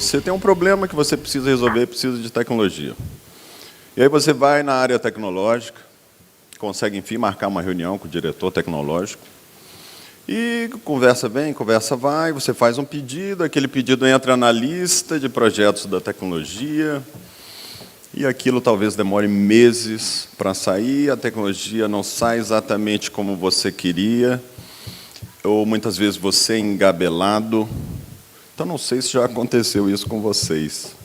Você tem um problema que você precisa resolver, precisa de tecnologia. E aí você vai na área tecnológica, consegue, enfim, marcar uma reunião com o diretor tecnológico, e conversa vem, conversa vai, você faz um pedido, aquele pedido entra na lista de projetos da tecnologia, e aquilo talvez demore meses para sair, a tecnologia não sai exatamente como você queria, ou muitas vezes você é engabelado. Então, não sei se já aconteceu isso com vocês,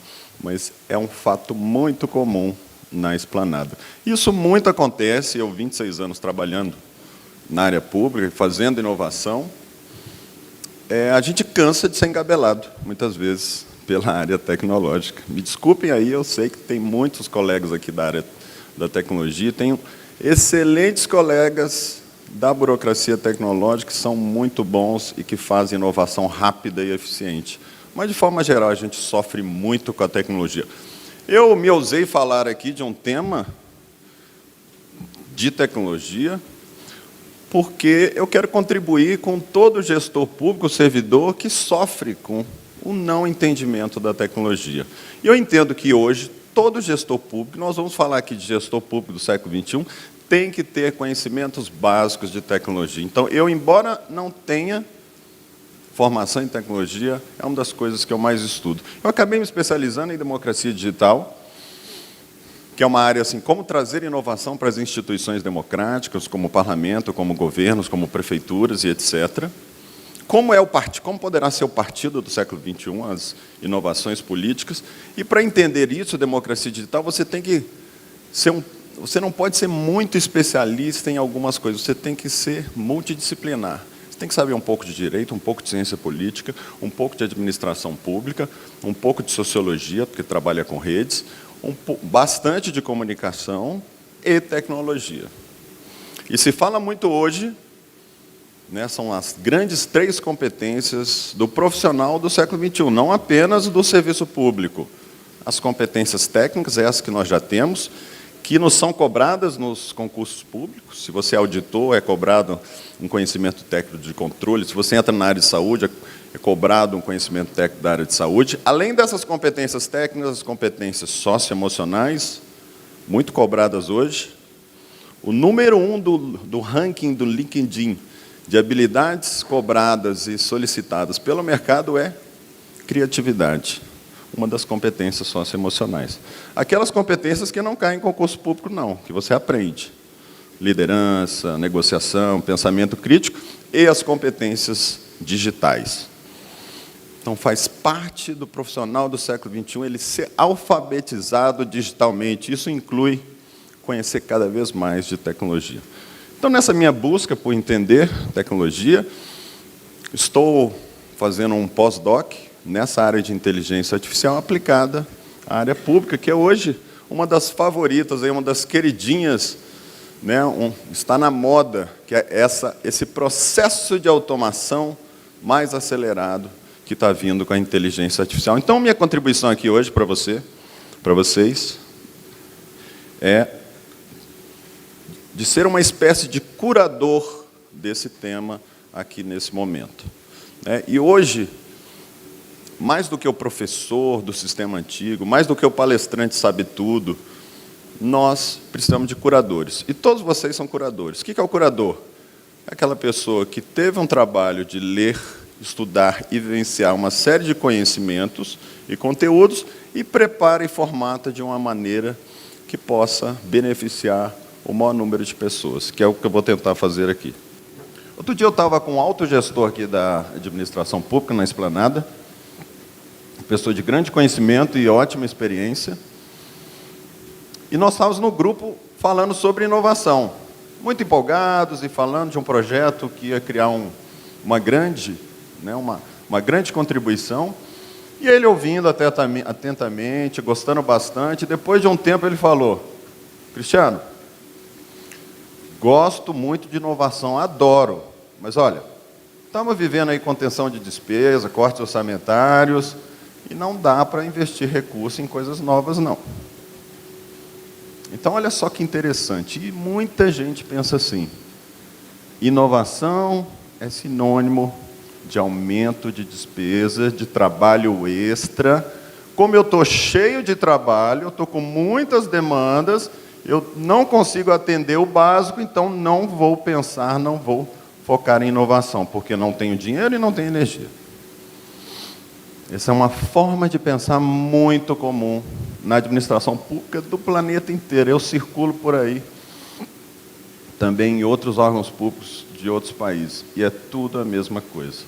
mas é um fato muito comum na Esplanada. Isso muito acontece, eu 26 anos trabalhando na área pública, fazendo inovação, a gente cansa de ser engabelado, muitas vezes, pela área tecnológica. Me desculpem aí, eu sei que tem muitos colegas aqui da área da tecnologia, tenho excelentes colegas da burocracia tecnológica que são muito bons e que fazem inovação rápida e eficiente. Mas, de forma geral, a gente sofre muito com a tecnologia. Eu me ousei falar aqui de um tema de tecnologia, porque eu quero contribuir com todo gestor público, servidor, que sofre com o não entendimento da tecnologia. E eu entendo que hoje, todo gestor público, nós vamos falar aqui de gestor público do século XXI, tem que ter conhecimentos básicos de tecnologia. Então, eu, embora não tenha formação em tecnologia, é uma das coisas que eu mais estudo. Eu acabei me especializando em democracia digital, que é uma área assim, como trazer inovação para as instituições democráticas, como o parlamento, como governos, como prefeituras e etc. Como poderá ser o partido do século XXI, as inovações políticas. E, para entender isso, democracia digital, você tem que ser você não pode ser muito especialista em algumas coisas, você tem que ser multidisciplinar. Você tem que saber um pouco de direito, um pouco de ciência política, um pouco de administração pública, um pouco de sociologia, porque trabalha com redes, bastante de comunicação e tecnologia. E se fala muito hoje, né, são as grandes 3 competências do profissional do século XXI, não apenas do serviço público. As competências técnicas, essas que nós já temos, que nos são cobradas nos concursos públicos. Se você é auditor, é cobrado um conhecimento técnico de controle. Se você entra na área de saúde, é cobrado um conhecimento técnico da área de saúde. Além dessas competências técnicas, as competências socioemocionais, muito cobradas hoje. O número 1 do ranking do LinkedIn de habilidades cobradas e solicitadas pelo mercado é criatividade. Uma das competências socioemocionais. Aquelas competências que não caem em concurso público, não, que você aprende. Liderança, negociação, pensamento crítico e as competências digitais. Então, faz parte do profissional do século XXI ele ser alfabetizado digitalmente. Isso inclui conhecer cada vez mais de tecnologia. Então, nessa minha busca por entender tecnologia, estou fazendo um pós-doc nessa área de inteligência artificial aplicada à área pública, que é hoje uma das favoritas, uma das queridinhas, né, está na moda, que é esse processo de automação mais acelerado que está vindo com a inteligência artificial. Então, minha contribuição aqui hoje para vocês, é de ser uma espécie de curador desse tema aqui nesse momento. E hoje, mais do que o professor do sistema antigo, mais do que o palestrante sabe tudo, nós precisamos de curadores. E todos vocês são curadores. O que é o curador? É aquela pessoa que teve um trabalho de ler, estudar e vivenciar uma série de conhecimentos e conteúdos e prepara e formata de uma maneira que possa beneficiar o maior número de pessoas, que é o que eu vou tentar fazer aqui. Outro dia eu estava com um autogestor aqui da administração pública na Esplanada, pessoa de grande conhecimento e ótima experiência, e nós estávamos no grupo falando sobre inovação, muito empolgados e falando de um projeto que ia criar uma grande contribuição, e ele ouvindo atentamente, gostando bastante. Depois de um tempo ele falou: Cristiano, gosto muito de inovação, adoro, mas olha, estamos vivendo aí contenção de despesa, cortes orçamentários, e não dá para investir recurso em coisas novas, não. Então, olha só que interessante, e muita gente pensa assim: inovação é sinônimo de aumento de despesa, de trabalho extra. Como eu estou cheio de trabalho, eu estou com muitas demandas, eu não consigo atender o básico, então não vou pensar, não vou focar em inovação, porque não tenho dinheiro e não tenho energia. Essa é uma forma de pensar muito comum na administração pública do planeta inteiro. Eu circulo por aí, também em outros órgãos públicos de outros países, e é tudo a mesma coisa.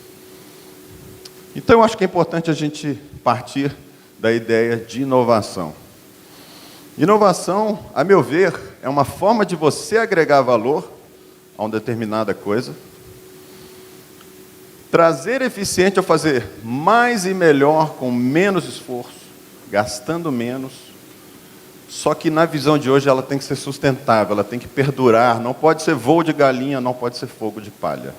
Então, eu acho que é importante a gente partir da ideia de inovação. Inovação, a meu ver, é uma forma de você agregar valor a uma determinada coisa, trazer eficiente ou fazer mais e melhor com menos esforço, gastando menos, só que na visão de hoje ela tem que ser sustentável, ela tem que perdurar, não pode ser voo de galinha, não pode ser fogo de palha.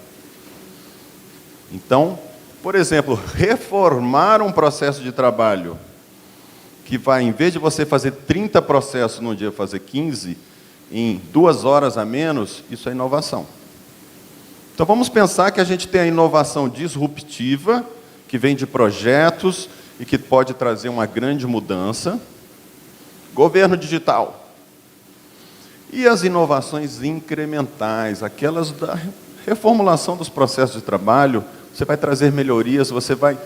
Então, por exemplo, reformar um processo de trabalho que vai, em vez de você fazer 30 processos num dia, fazer 15, em 2 horas a menos, isso é inovação. Então vamos pensar que a gente tem a inovação disruptiva, que vem de projetos e que pode trazer uma grande mudança. Governo digital. E as inovações incrementais, aquelas da reformulação dos processos de trabalho, você vai trazer melhorias, você vai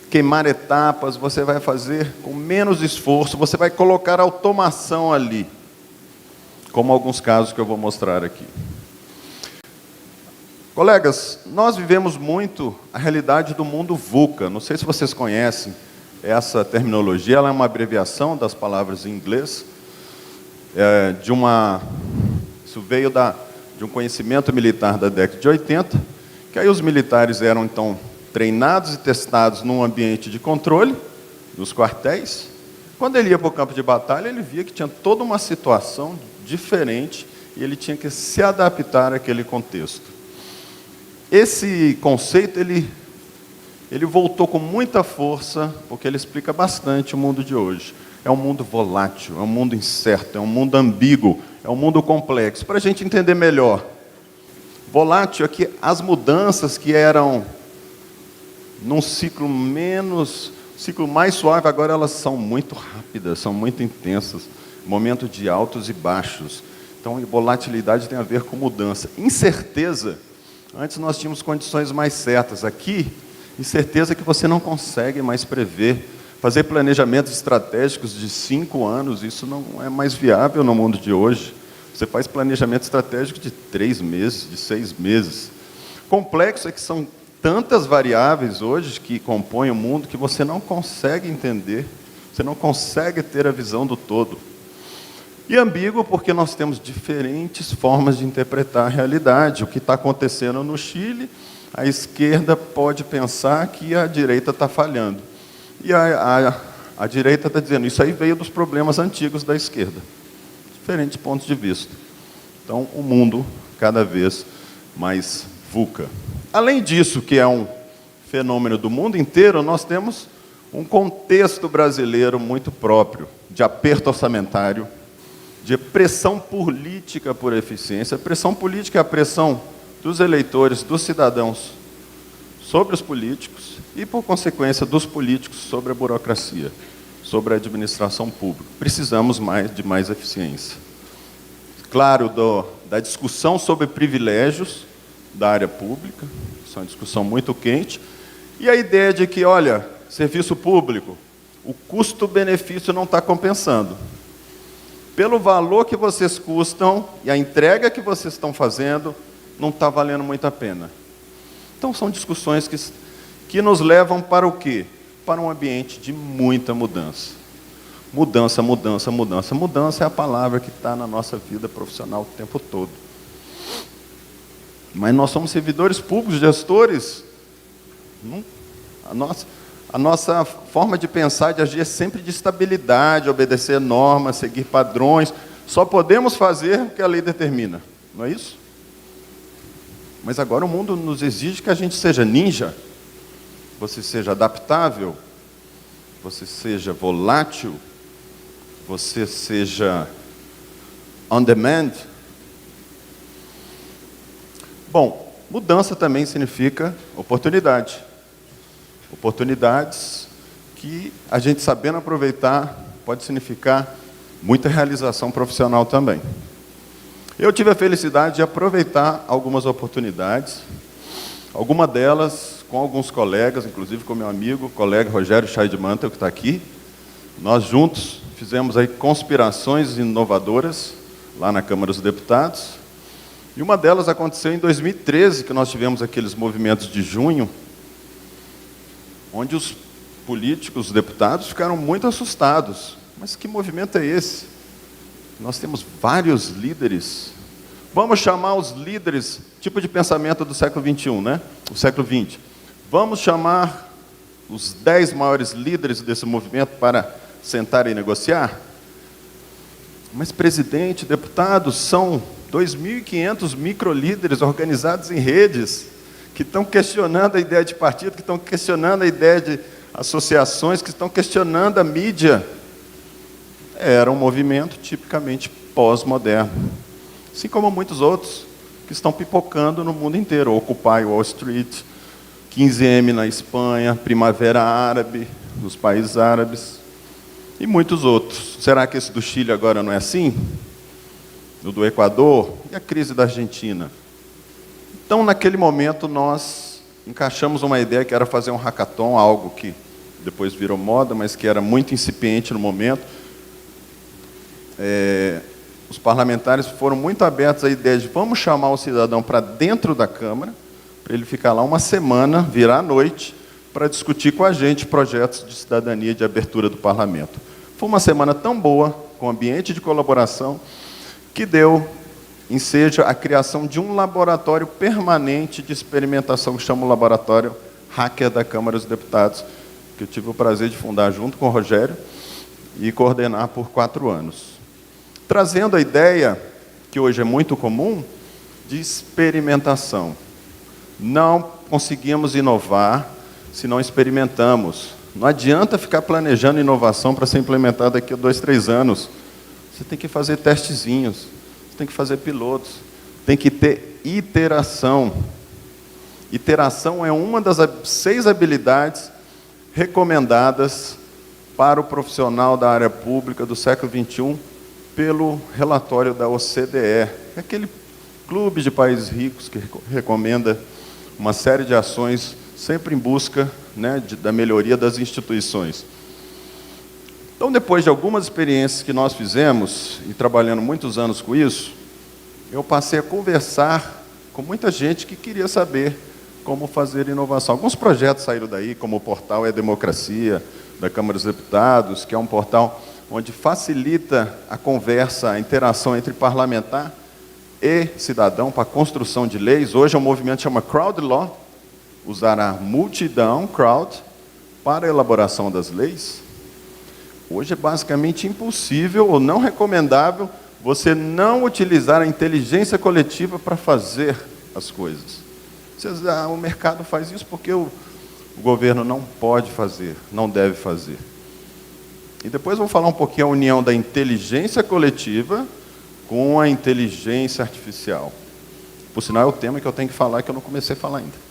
queimar etapas, você vai fazer com menos esforço, você vai colocar automação ali, como alguns casos que eu vou mostrar aqui. Colegas, nós vivemos muito a realidade do mundo VUCA. Não sei se vocês conhecem essa terminologia, ela é uma abreviação das palavras em inglês, isso veio de um conhecimento militar da década de 80, que aí os militares eram, então, treinados e testados num ambiente de controle, nos quartéis. Quando ele ia para o campo de batalha, ele via que tinha toda uma situação diferente e ele tinha que se adaptar àquele contexto. Esse conceito, ele voltou com muita força, porque ele explica bastante o mundo de hoje. É um mundo volátil, é um mundo incerto, é um mundo ambíguo, é um mundo complexo. Para a gente entender melhor, volátil é que as mudanças que eram num ciclo mais suave, agora elas são muito rápidas, são muito intensas, momento de altos e baixos. Então, volatilidade tem a ver com mudança. Incerteza, antes nós tínhamos condições mais certas. Aqui, incerteza que você não consegue mais prever. Fazer planejamentos estratégicos de 5 anos, isso não é mais viável no mundo de hoje. Você faz planejamento estratégico de 3 meses, de 6 meses. Complexo é que são tantas variáveis hoje que compõem o mundo que você não consegue entender, você não consegue ter a visão do todo. E ambíguo porque nós temos diferentes formas de interpretar a realidade. O que está acontecendo no Chile, a esquerda pode pensar que a direita está falhando. E a direita está dizendo, isso aí veio dos problemas antigos da esquerda. Diferentes pontos de vista. Então, o mundo cada vez mais VUCA. Além disso, que é um fenômeno do mundo inteiro, nós temos um contexto brasileiro muito próprio, de aperto orçamentário, de pressão política por eficiência. A pressão política é a pressão dos eleitores, dos cidadãos, sobre os políticos e, por consequência, dos políticos sobre a burocracia, sobre a administração pública. Precisamos de mais eficiência. Claro, da discussão sobre privilégios da área pública, isso é uma discussão muito quente, e a ideia de que, olha, serviço público, o custo-benefício não está compensando. Pelo valor que vocês custam e a entrega que vocês estão fazendo, não está valendo muito a pena. Então, são discussões que nos levam para o quê? Para um ambiente de muita mudança. Mudança, mudança, mudança. Mudança é a palavra que está na nossa vida profissional o tempo todo. Mas nós somos servidores públicos, gestores. A nossa forma de pensar, de agir é sempre de estabilidade, obedecer normas, seguir padrões. Só podemos fazer o que a lei determina. Não é isso? Mas agora o mundo nos exige que a gente seja ninja, você seja adaptável, você seja volátil, você seja on demand. Bom, mudança também significa oportunidade. Oportunidades que a gente, sabendo aproveitar, pode significar muita realização profissional também. Eu tive a felicidade de aproveitar algumas oportunidades, alguma delas com alguns colegas, inclusive com meu amigo, colega Rogério Scheidmantel, que está aqui. Nós juntos fizemos aí conspirações inovadoras lá na Câmara dos Deputados. E uma delas aconteceu em 2013, que nós tivemos aqueles movimentos de junho, onde os políticos, os deputados, ficaram muito assustados. Mas que movimento é esse? Nós temos vários líderes. Vamos chamar os líderes, tipo de pensamento do século XXI, né? O século XX. Vamos chamar os 10 maiores líderes desse movimento para sentar e negociar? Mas, presidente, deputados, são 2.500 microlíderes organizados em redes, que estão questionando a ideia de partido, que estão questionando a ideia de associações, que estão questionando a mídia. Era um movimento tipicamente pós-moderno, assim como muitos outros que estão pipocando no mundo inteiro. Occupy Wall Street, 15M na Espanha, Primavera Árabe nos países árabes e muitos outros. Será que esse do Chile agora não é assim? O do Equador e a crise da Argentina? Então, naquele momento, nós encaixamos uma ideia que era fazer um hackathon, algo que depois virou moda, mas que era muito incipiente no momento. Os parlamentares foram muito abertos à ideia de vamos chamar o cidadão para dentro da Câmara, para ele ficar lá uma semana, virar à noite, para discutir com a gente projetos de cidadania de abertura do parlamento. Foi uma semana tão boa, com ambiente de colaboração, que deu ensejo a criação de um laboratório permanente de experimentação, que chama o Laboratório Hacker da Câmara dos Deputados, que eu tive o prazer de fundar junto com o Rogério e coordenar por 4 anos. Trazendo a ideia, que hoje é muito comum, de experimentação. Não conseguimos inovar se não experimentamos. Não adianta ficar planejando inovação para ser implementada daqui a 2, 3 anos. Você tem que fazer testezinhos, você tem que fazer pilotos, tem que ter iteração. Iteração é uma das 6 habilidades recomendadas para o profissional da área pública do século XXI pelo relatório da OCDE, aquele clube de países ricos que recomenda uma série de ações sempre em busca, né, da melhoria das instituições. Então, depois de algumas experiências que nós fizemos, e trabalhando muitos anos com isso, eu passei a conversar com muita gente que queria saber como fazer inovação. Alguns projetos saíram daí, como o portal É Democracia, da Câmara dos Deputados, que é um portal onde facilita a conversa, a interação entre parlamentar e cidadão para a construção de leis. Hoje é um movimento que chama Crowd Law, usar a multidão, crowd, para a elaboração das leis. Hoje é basicamente impossível ou não recomendável você não utilizar a inteligência coletiva para fazer as coisas. O mercado faz isso porque o governo não pode fazer, não deve fazer. E depois vou falar um pouquinho a união da inteligência coletiva com a inteligência artificial. Por sinal, é o tema que eu tenho que falar, que eu não comecei a falar ainda.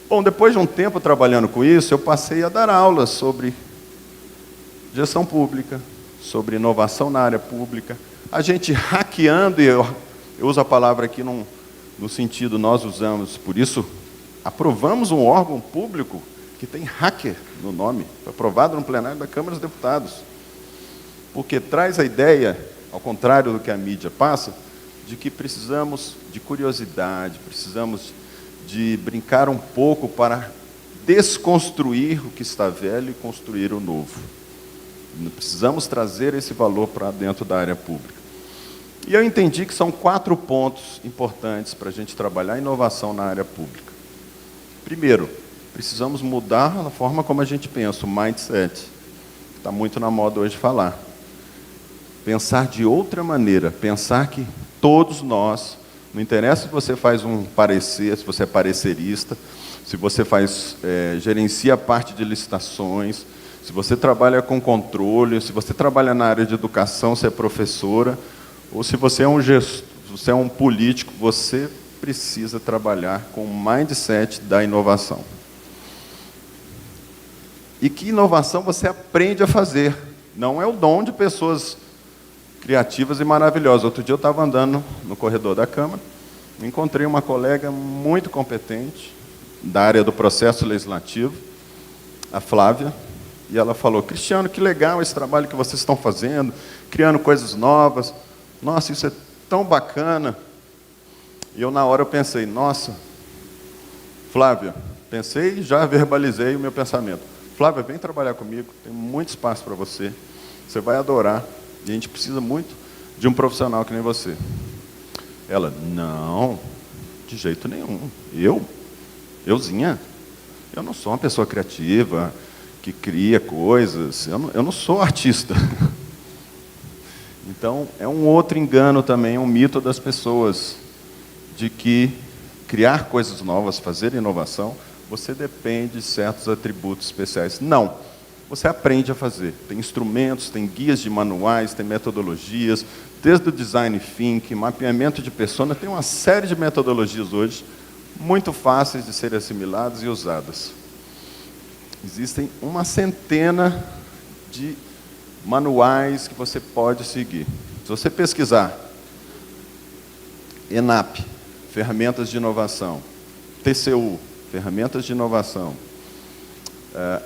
Bom, depois de um tempo trabalhando com isso, eu passei a dar aulas sobre gestão pública, sobre inovação na área pública. A gente hackeando, e eu uso a palavra aqui no sentido nós usamos, por isso aprovamos um órgão público que tem hacker no nome, foi aprovado no plenário da Câmara dos Deputados, porque traz a ideia, ao contrário do que a mídia passa, de que precisamos de curiosidade, precisamos de brincar um pouco para desconstruir o que está velho e construir o novo. Precisamos trazer esse valor para dentro da área pública. E eu entendi que são 4 pontos importantes para a gente trabalhar a inovação na área pública. Primeiro, precisamos mudar a forma como a gente pensa, o mindset. Está muito na moda hoje falar. Pensar de outra maneira, pensar que todos nós, não interessa se você faz um parecer, se você é parecerista, se você gerencia a parte de licitações, se você trabalha com controle, se você trabalha na área de educação, se é professora, ou se você é um gestor, se você é um político, você precisa trabalhar com o mindset da inovação. e que inovação você aprende a fazer. Não é o dom de pessoas criativas e maravilhosas. Outro dia eu estava andando no corredor da Câmara, encontrei uma colega muito competente da área do processo legislativo, a Flávia, e ela falou: Cristiano, que legal esse trabalho que vocês estão fazendo, criando coisas novas. Nossa, isso é tão bacana. E eu, na hora, eu pensei: nossa, Flávia, pensei e já verbalizei o meu pensamento. Flávia, vem trabalhar comigo, tem muito espaço para você, você vai adorar, e a gente precisa muito de um profissional que nem você. Ela: não, de jeito nenhum. Euzinha, eu não sou uma pessoa criativa, que cria coisas, eu não sou artista. Então, é um outro engano também, um mito das pessoas, de que criar coisas novas, fazer inovação, você depende de certos atributos especiais. Não, você aprende a fazer. Tem instrumentos, tem guias de manuais, tem metodologias, desde o design thinking, mapeamento de persona, tem uma série de metodologias hoje, muito fáceis de serem assimiladas e usadas. Existem uma centena de manuais que você pode seguir. Se você pesquisar ENAP, ferramentas de inovação, TCU, ferramentas de inovação,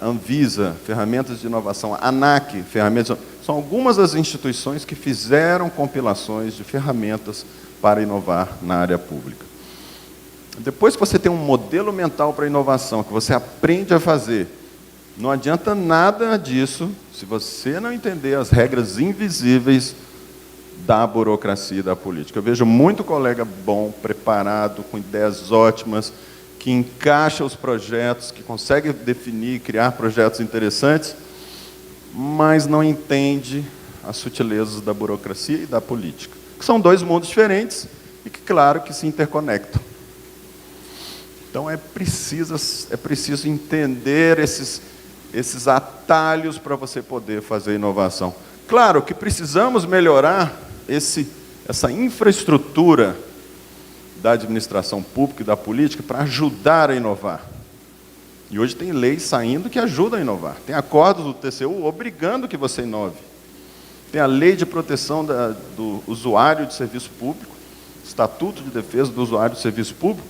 Anvisa, ferramentas de inovação, ANAC, ferramentas de... São algumas das instituições que fizeram compilações de ferramentas para inovar na área pública. Depois que você tem um modelo mental para inovação, que você aprende a fazer, não adianta nada disso se você não entender as regras invisíveis da burocracia e da política. Eu vejo muito colega bom, preparado, com ideias ótimas, que encaixa os projetos, que consegue definir, criar projetos interessantes, mas não entende as sutilezas da burocracia e da política, que são dois mundos diferentes e que, claro, que se interconectam. Então, é preciso entender esses atalhos para você poder fazer inovação. Claro que precisamos melhorar essa infraestrutura da administração pública e da política para ajudar a inovar. E hoje tem leis saindo que ajudam a inovar. Tem acordos do TCU obrigando que você inove. Tem a Lei de Proteção do Usuário de Serviço Público, Estatuto de Defesa do Usuário de Serviço Público,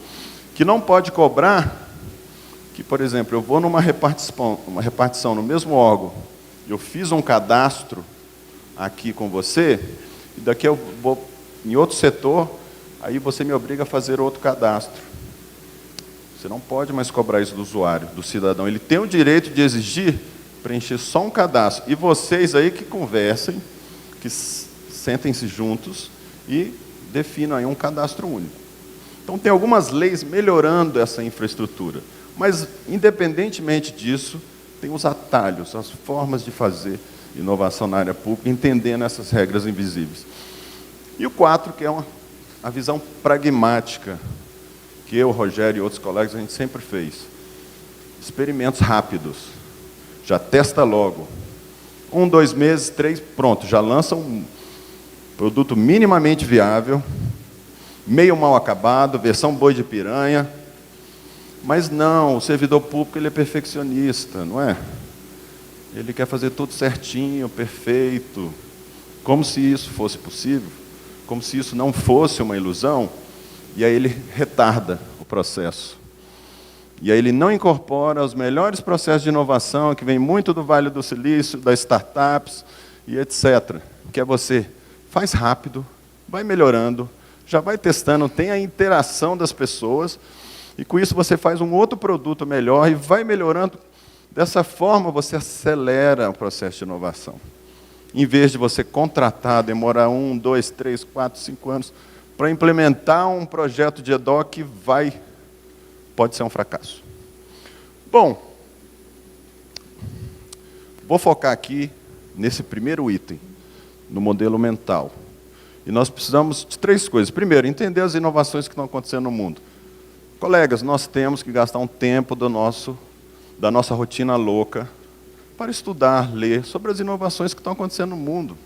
que não pode cobrar que, por exemplo, eu vou numa repartição no mesmo órgão, eu fiz um cadastro aqui com você, e daqui eu vou em outro setor, aí você me obriga a fazer outro cadastro. Você não pode mais cobrar isso do usuário, do cidadão. Ele tem o direito de exigir preencher só um cadastro. E vocês aí que conversem, que sentem-se juntos e definam aí um cadastro único. Então, tem algumas leis melhorando essa infraestrutura. Mas, independentemente disso, tem os atalhos, as formas de fazer inovação na área pública, entendendo essas regras invisíveis. E o 4, que é a visão pragmática, que eu, Rogério e outros colegas, a gente sempre fez. Experimentos rápidos. Já testa logo. 1, 2 meses, 3, pronto. Já lança um produto minimamente viável, meio mal acabado, versão boi de piranha. Mas não, o servidor público ele é perfeccionista, não é? Ele quer fazer tudo certinho, perfeito. Como se isso fosse possível, como se isso não fosse uma ilusão. E aí ele retarda o processo. E aí ele não incorpora os melhores processos de inovação, que vem muito do Vale do Silício, das startups e etc. Que é você faz rápido, vai melhorando, já vai testando, tem a interação das pessoas, e com isso você faz um outro produto melhor e vai melhorando. Dessa forma você acelera o processo de inovação. Em vez de você contratar, demorar 1, 2, 3, 4, 5 anos, para implementar um projeto de EDOC que pode ser um fracasso. Bom, vou focar aqui nesse primeiro item, no modelo mental. E nós precisamos de 3 coisas. Primeiro, entender as inovações que estão acontecendo no mundo. Colegas, nós temos que gastar um tempo da nossa rotina louca para estudar, ler sobre as inovações que estão acontecendo no mundo.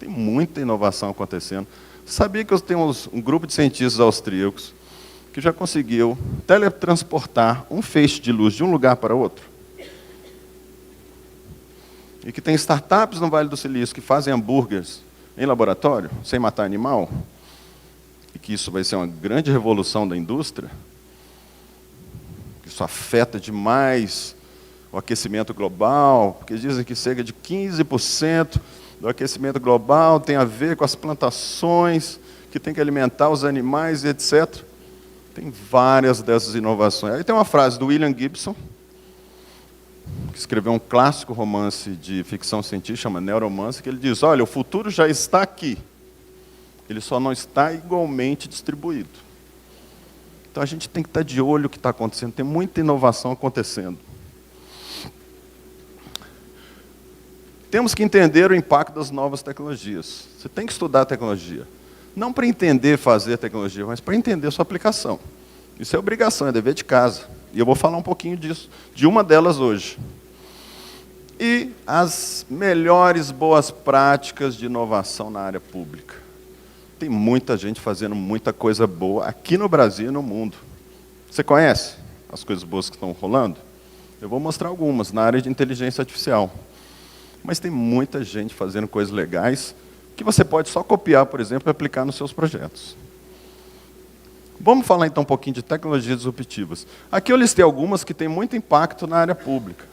Tem muita inovação acontecendo. Sabia que eu tenho um grupo de cientistas austríacos que já conseguiu teletransportar um feixe de luz de um lugar para outro? e que tem startups no Vale do Silício que fazem hambúrgueres em laboratório, sem matar animal, e que isso vai ser uma grande revolução da indústria, isso afeta demais o aquecimento global, porque dizem que cerca de 15% do aquecimento global tem a ver com as plantações, que tem que alimentar os animais, etc. Tem várias dessas inovações. Aí tem uma frase do William Gibson, que escreveu um clássico romance de ficção científica, chama Neuromancer, que ele diz, olha, o futuro já está aqui, ele só não está igualmente distribuído. Então a gente tem que estar de olho no que está acontecendo, tem muita inovação acontecendo. Temos que entender o impacto das novas tecnologias. Você tem que estudar a tecnologia. Não para entender fazer tecnologia, mas para entender a sua aplicação. Isso é obrigação, é dever de casa. E eu vou falar um pouquinho disso, de uma delas hoje. E as melhores boas práticas de inovação na área pública. Tem muita gente fazendo muita coisa boa aqui no Brasil e no mundo. Você conhece as coisas boas que estão rolando? Eu vou mostrar algumas na área de inteligência artificial. Mas tem muita gente fazendo coisas legais que você pode só copiar, por exemplo, e aplicar nos seus projetos. Vamos falar então um pouquinho de tecnologias disruptivas. Aqui eu listei algumas que têm muito impacto na área pública.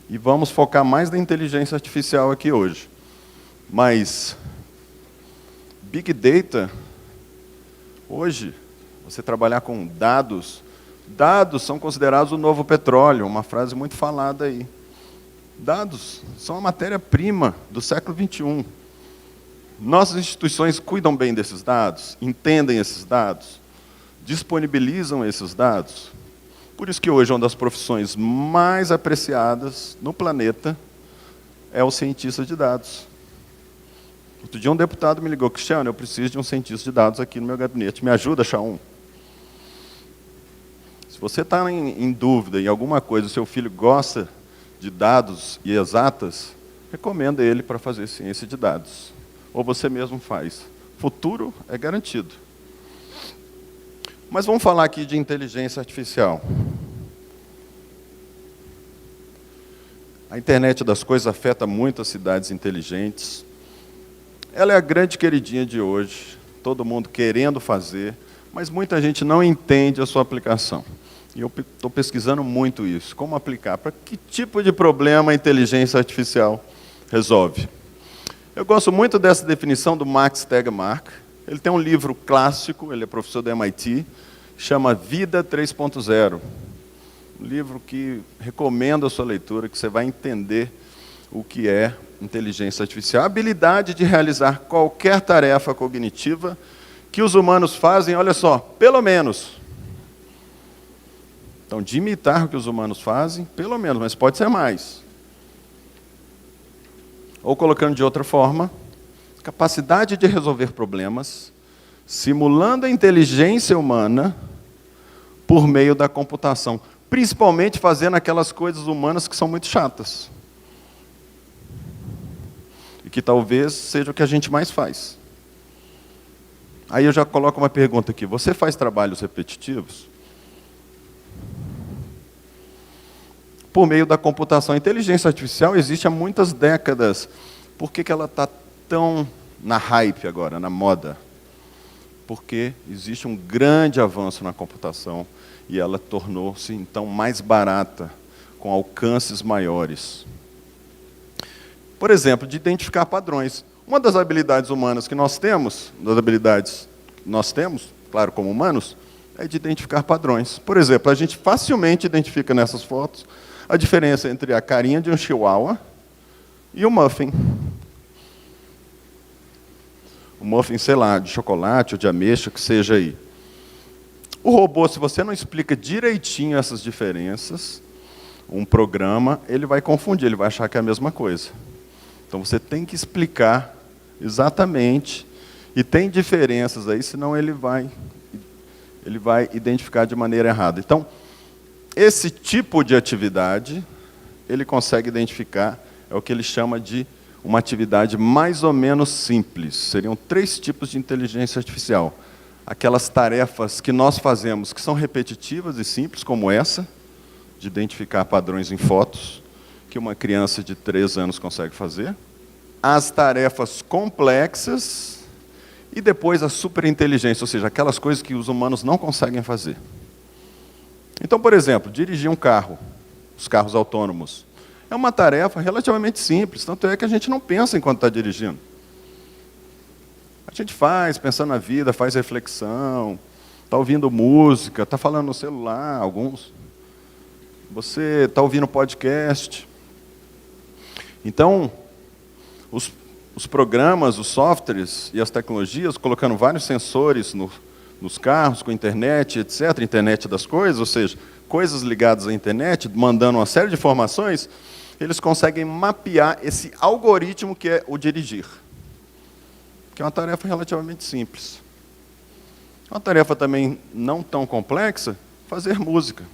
E vamos focar mais na inteligência artificial aqui hoje. Mas Big Data, hoje, você trabalhar com dados são considerados o novo petróleo, uma frase muito falada aí. Dados são a matéria-prima do século XXI. Nossas instituições cuidam bem desses dados, entendem esses dados, disponibilizam esses dados. Por isso que hoje uma das profissões mais apreciadas no planeta é o cientista de dados. Outro dia um deputado me ligou, Cristiano, eu preciso de um cientista de dados aqui no meu gabinete, me ajuda a achar um. Se você está em dúvida em alguma coisa, o seu filho gosta de dados e exatas, recomenda ele para fazer ciência de dados. Ou você mesmo faz. Futuro é garantido. Mas vamos falar aqui de inteligência artificial. A internet das coisas afeta muito as cidades inteligentes. Ela é a grande queridinha de hoje, todo mundo querendo fazer, mas muita gente não entende a sua aplicação. E eu estou pesquisando muito isso. Como aplicar? Para que tipo de problema a inteligência artificial resolve? Eu gosto muito dessa definição do Max Tegmark. Ele tem um livro clássico, ele é professor do MIT, chama Vida 3.0. Um livro que recomendo a sua leitura, que você vai entender o que é inteligência artificial. A habilidade de realizar qualquer tarefa cognitiva que os humanos fazem, olha só, pelo menos. Então, de imitar o que os humanos fazem, pelo menos, mas pode ser mais. Ou colocando de outra forma, capacidade de resolver problemas, simulando a inteligência humana por meio da computação, principalmente fazendo aquelas coisas humanas que são muito chatas. E que talvez seja o que a gente mais faz. Aí eu já coloco uma pergunta aqui, você faz trabalhos repetitivos? Por meio da computação. A inteligência artificial existe há muitas décadas. Por que ela está tão na hype agora, na moda? Porque existe um grande avanço na computação e ela tornou-se, então, mais barata, com alcances maiores. Por exemplo, de identificar padrões. Uma das habilidades humanas que nós temos, claro, como humanos, é de identificar padrões. Por exemplo, a gente facilmente identifica nessas fotos a diferença entre a carinha de um chihuahua e o muffin. O muffin, sei lá, de chocolate ou de ameixa, que seja aí. O robô, se você não explica direitinho essas diferenças, um programa, ele vai confundir, ele vai achar que é a mesma coisa. Então você tem que explicar exatamente, e tem diferenças aí, senão ele vai identificar de maneira errada. Então, esse tipo de atividade, ele consegue identificar, é o que ele chama de uma atividade mais ou menos simples. Seriam 3 tipos de inteligência artificial. Aquelas tarefas que nós fazemos, que são repetitivas e simples, como essa, de identificar padrões em fotos, que uma criança de 3 anos consegue fazer, as tarefas complexas e depois a superinteligência, ou seja, aquelas coisas que os humanos não conseguem fazer. Então, por exemplo, dirigir um carro, os carros autônomos, é uma tarefa relativamente simples, tanto é que a gente não pensa enquanto está dirigindo. A gente faz, pensando na vida, faz reflexão, está ouvindo música, está falando no celular, alguns. Você está ouvindo podcast. Então, os programas, os softwares e as tecnologias, colocando vários sensores nos carros, com internet, etc., internet das coisas, ou seja, coisas ligadas à internet, mandando uma série de informações, eles conseguem mapear esse algoritmo que é o dirigir, que é uma tarefa relativamente simples. Uma tarefa também não tão complexa, fazer música.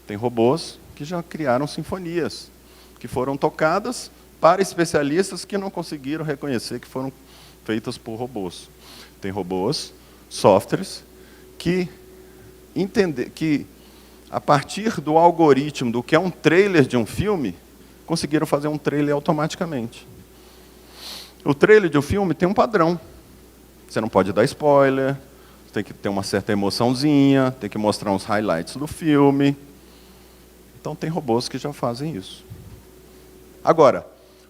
Tem robôs que já criaram sinfonias, que foram tocadas para especialistas que não conseguiram reconhecer que foram feitas por robôs. Tem robôs, softwares, que a partir do algoritmo do que é um trailer de um filme, conseguiram fazer um trailer automaticamente. O trailer de um filme tem um padrão. Você não pode dar spoiler, tem que ter uma certa emoçãozinha, tem que mostrar uns highlights do filme. Então, tem robôs que já fazem isso. Agora,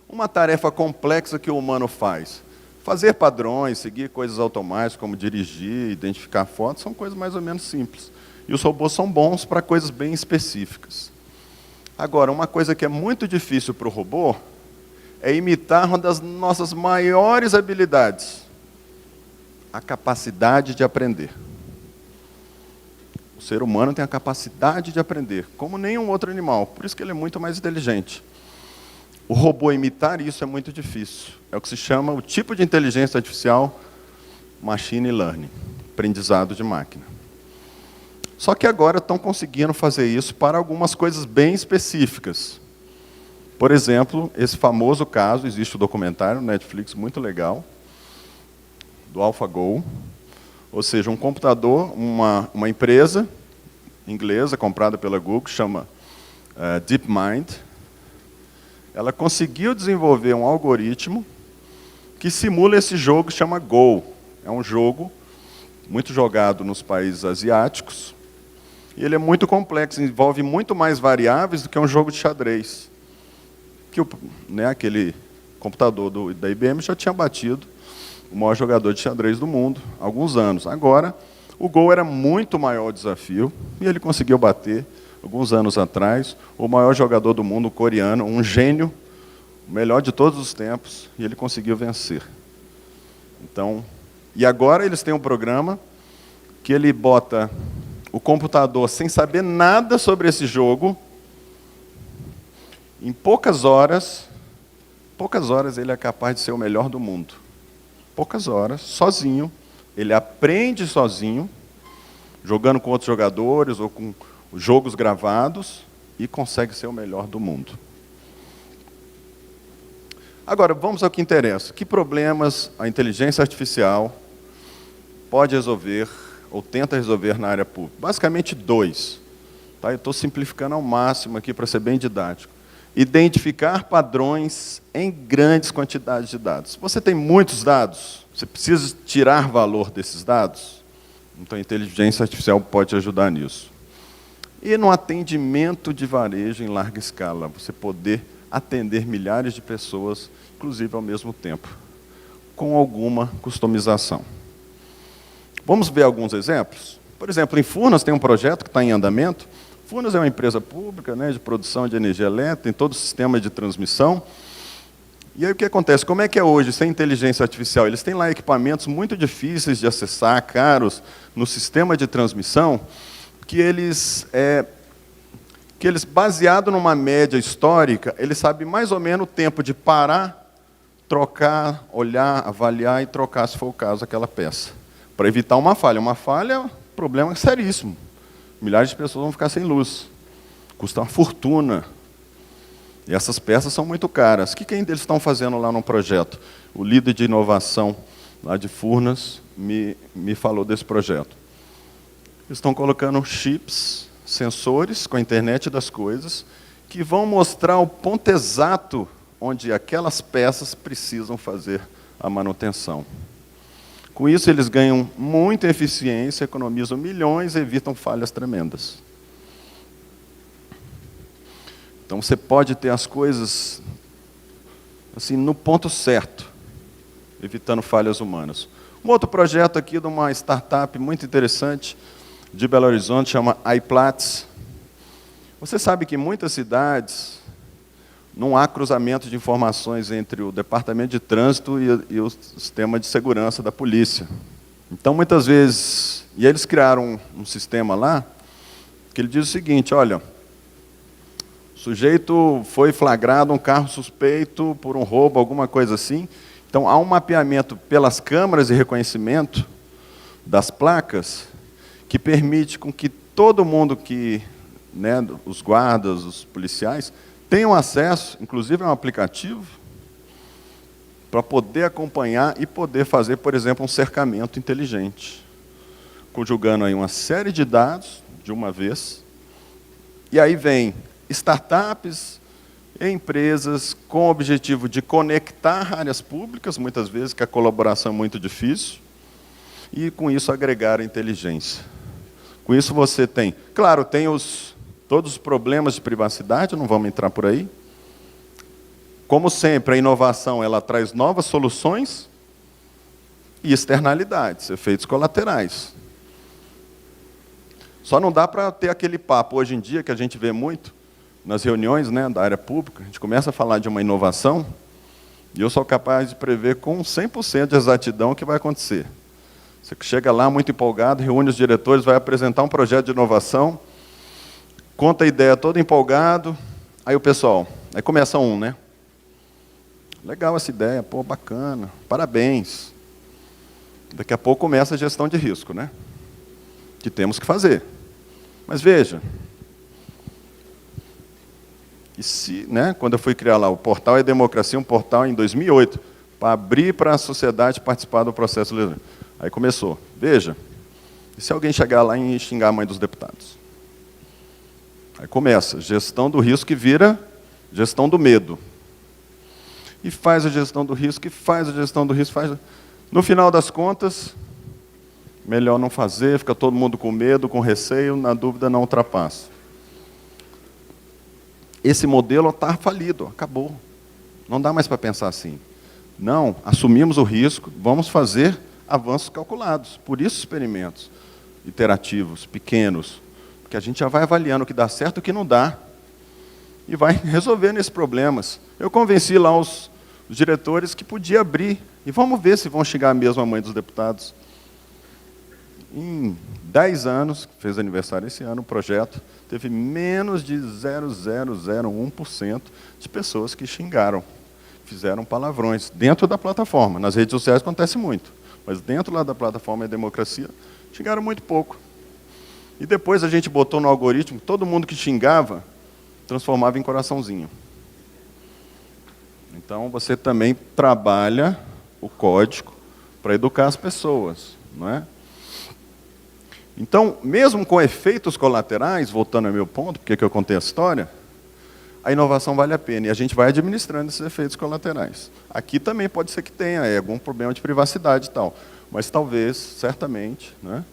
uma tarefa complexa que o humano faz. Fazer padrões, seguir coisas automáticas, como dirigir, identificar fotos, são coisas mais ou menos simples. E os robôs são bons para coisas bem específicas. Agora, uma coisa que é muito difícil para o robô é imitar uma das nossas maiores habilidades, a capacidade de aprender. O ser humano tem a capacidade de aprender, como nenhum outro animal, por isso que ele é muito mais inteligente. O robô imitar isso é muito difícil. É o que se chama o tipo de inteligência artificial machine learning, aprendizado de máquina. Só que agora estão conseguindo fazer isso para algumas coisas bem específicas. Por exemplo, esse famoso caso, existe um documentário no Netflix muito legal, do AlphaGo, ou seja, um computador, uma empresa inglesa comprada pela Google, chama DeepMind. Ela conseguiu desenvolver um algoritmo que simula esse jogo que chama Go. É um jogo muito jogado nos países asiáticos, e ele é muito complexo, envolve muito mais variáveis do que um jogo de xadrez. Que aquele computador da IBM já tinha batido o maior jogador de xadrez do mundo há alguns anos. Agora, o Go era muito maior o desafio, e ele conseguiu bater, alguns anos atrás, o maior jogador do mundo, um coreano, um gênio, o melhor de todos os tempos, e ele conseguiu vencer. Então, e agora eles têm um programa que ele bota o computador sem saber nada sobre esse jogo, em poucas horas ele é capaz de ser o melhor do mundo. Poucas horas, sozinho, ele aprende sozinho, jogando com outros jogadores ou com jogos gravados, e consegue ser o melhor do mundo. Agora, vamos ao que interessa. Que problemas a inteligência artificial pode resolver, ou tenta resolver na área pública? Basicamente 2. Tá? Eu estou simplificando ao máximo aqui para ser bem didático. Identificar padrões em grandes quantidades de dados. Você tem muitos dados, você precisa tirar valor desses dados, então a inteligência artificial pode ajudar nisso. E no atendimento de varejo em larga escala, você poder atender milhares de pessoas, inclusive ao mesmo tempo, com alguma customização. Vamos ver alguns exemplos? Por exemplo, em Furnas tem um projeto que está em andamento. Furnas é uma empresa pública, de produção de energia elétrica, tem todo o sistema de transmissão. E aí o que acontece? Como é que é hoje, sem inteligência artificial? Eles têm lá equipamentos muito difíceis de acessar, caros, no sistema de transmissão, que eles, baseado numa média histórica, eles sabem mais ou menos o tempo de parar, trocar, olhar, avaliar e trocar, se for o caso, aquela peça. Para evitar uma falha. Uma falha é um problema seríssimo. Milhares de pessoas vão ficar sem luz. Custa uma fortuna. E essas peças são muito caras. O que eles estão fazendo lá no projeto? O líder de inovação lá de Furnas me falou desse projeto. Eles estão colocando chips, sensores com a internet das coisas, que vão mostrar o ponto exato onde aquelas peças precisam fazer a manutenção. Com isso, eles ganham muita eficiência, economizam milhões e evitam falhas tremendas. Então, você pode ter as coisas assim, no ponto certo, evitando falhas humanas. Um outro projeto aqui de uma startup muito interessante de Belo Horizonte, chama iPlatz. Você sabe que em muitas cidades não há cruzamento de informações entre o departamento de trânsito e o sistema de segurança da polícia. Então, muitas vezes, e eles criaram um sistema lá, que ele diz o seguinte, olha, o sujeito foi flagrado um carro suspeito por um roubo, alguma coisa assim. Então, há um mapeamento pelas câmeras de reconhecimento das placas que permite com que todo mundo que, né, os guardas, os policiais, tenham acesso, inclusive a um aplicativo, para poder acompanhar e poder fazer, por exemplo, um cercamento inteligente, conjugando aí uma série de dados de uma vez, e aí vem startups e empresas com o objetivo de conectar áreas públicas, muitas vezes, que a colaboração é muito difícil, e com isso agregar a inteligência. Com isso você tem, claro, tem todos os problemas de privacidade, não vamos entrar por aí. Como sempre, a inovação ela traz novas soluções e externalidades, efeitos colaterais. Só não dá para ter aquele papo hoje em dia, que a gente vê muito, nas reuniões, né, da área pública, a gente começa a falar de uma inovação, e eu sou capaz de prever com 100% de exatidão o que vai acontecer. Você chega lá muito empolgado, reúne os diretores, vai apresentar um projeto de inovação, conta a ideia todo empolgado, aí o pessoal, aí começa né? Legal essa ideia, pô, bacana, parabéns. Daqui a pouco começa a gestão de risco, né? Que temos que fazer. Mas veja, e se, né, quando eu fui criar lá o Portal e Democracia, um portal em 2008, para abrir para a sociedade participar do processo legislativo. Aí começou, veja, e se alguém chegar lá e xingar a mãe dos deputados? Aí começa, gestão do risco que vira gestão do medo. E faz a gestão do risco, e faz a gestão do risco, faz... No final das contas, melhor não fazer, fica todo mundo com medo, com receio, na dúvida não ultrapassa. Esse modelo está falido, acabou. Não dá mais para pensar assim. Não, assumimos o risco, vamos fazer avanços calculados. Por isso experimentos iterativos, pequenos, que a gente já vai avaliando o que dá certo e o que não dá, e vai resolvendo esses problemas. Eu convenci lá os diretores que podia abrir, e vamos ver se vão xingar mesmo a mãe dos deputados. Em 10 anos, fez aniversário esse ano, o projeto teve menos de 0,001% de pessoas que xingaram, fizeram palavrões dentro da plataforma. Nas redes sociais acontece muito, mas dentro lá da plataforma e democracia, xingaram muito pouco. E depois a gente botou no algoritmo, todo mundo que xingava, transformava em coraçãozinho. Então, você também trabalha o código para educar as pessoas, não é? Então, mesmo com efeitos colaterais, voltando ao meu ponto, porque eu contei a história, a inovação vale a pena, e a gente vai administrando esses efeitos colaterais. Aqui também pode ser que tenha algum problema de privacidade e tal, mas talvez, certamente, né,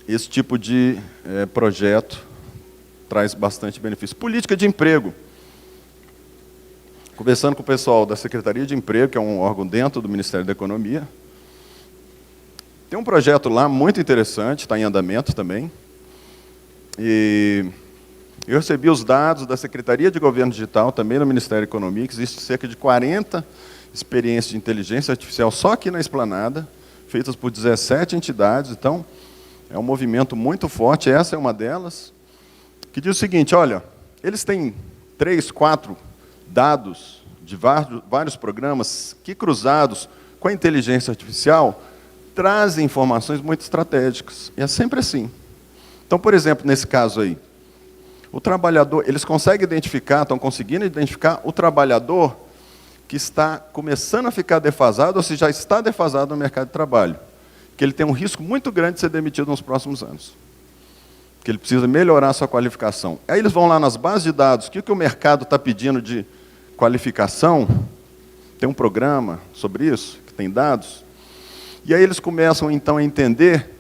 esse tipo de projeto traz bastante benefício. Política de emprego. Conversando com o pessoal da Secretaria de Emprego, que é um órgão dentro do Ministério da Economia, tem um projeto lá muito interessante, está em andamento também, e eu recebi os dados da Secretaria de Governo Digital, também no Ministério da Economia, que existe cerca de 40 experiências de inteligência artificial só aqui na Esplanada, feitas por 17 entidades, então é um movimento muito forte, essa é uma delas, que diz o seguinte, olha, eles têm 3, 4 dados de vários programas que, cruzados com a inteligência artificial, trazem informações muito estratégicas. E é sempre assim. Então, por exemplo, nesse caso aí, o trabalhador, eles conseguem identificar, estão conseguindo identificar o trabalhador que está começando a ficar defasado, ou se já está defasado no mercado de trabalho, que ele tem um risco muito grande de ser demitido nos próximos anos. que ele precisa melhorar a sua qualificação. Aí eles vão lá nas bases de dados, o que o mercado está pedindo de qualificação, tem um programa sobre isso, que tem dados, e aí eles começam então a entender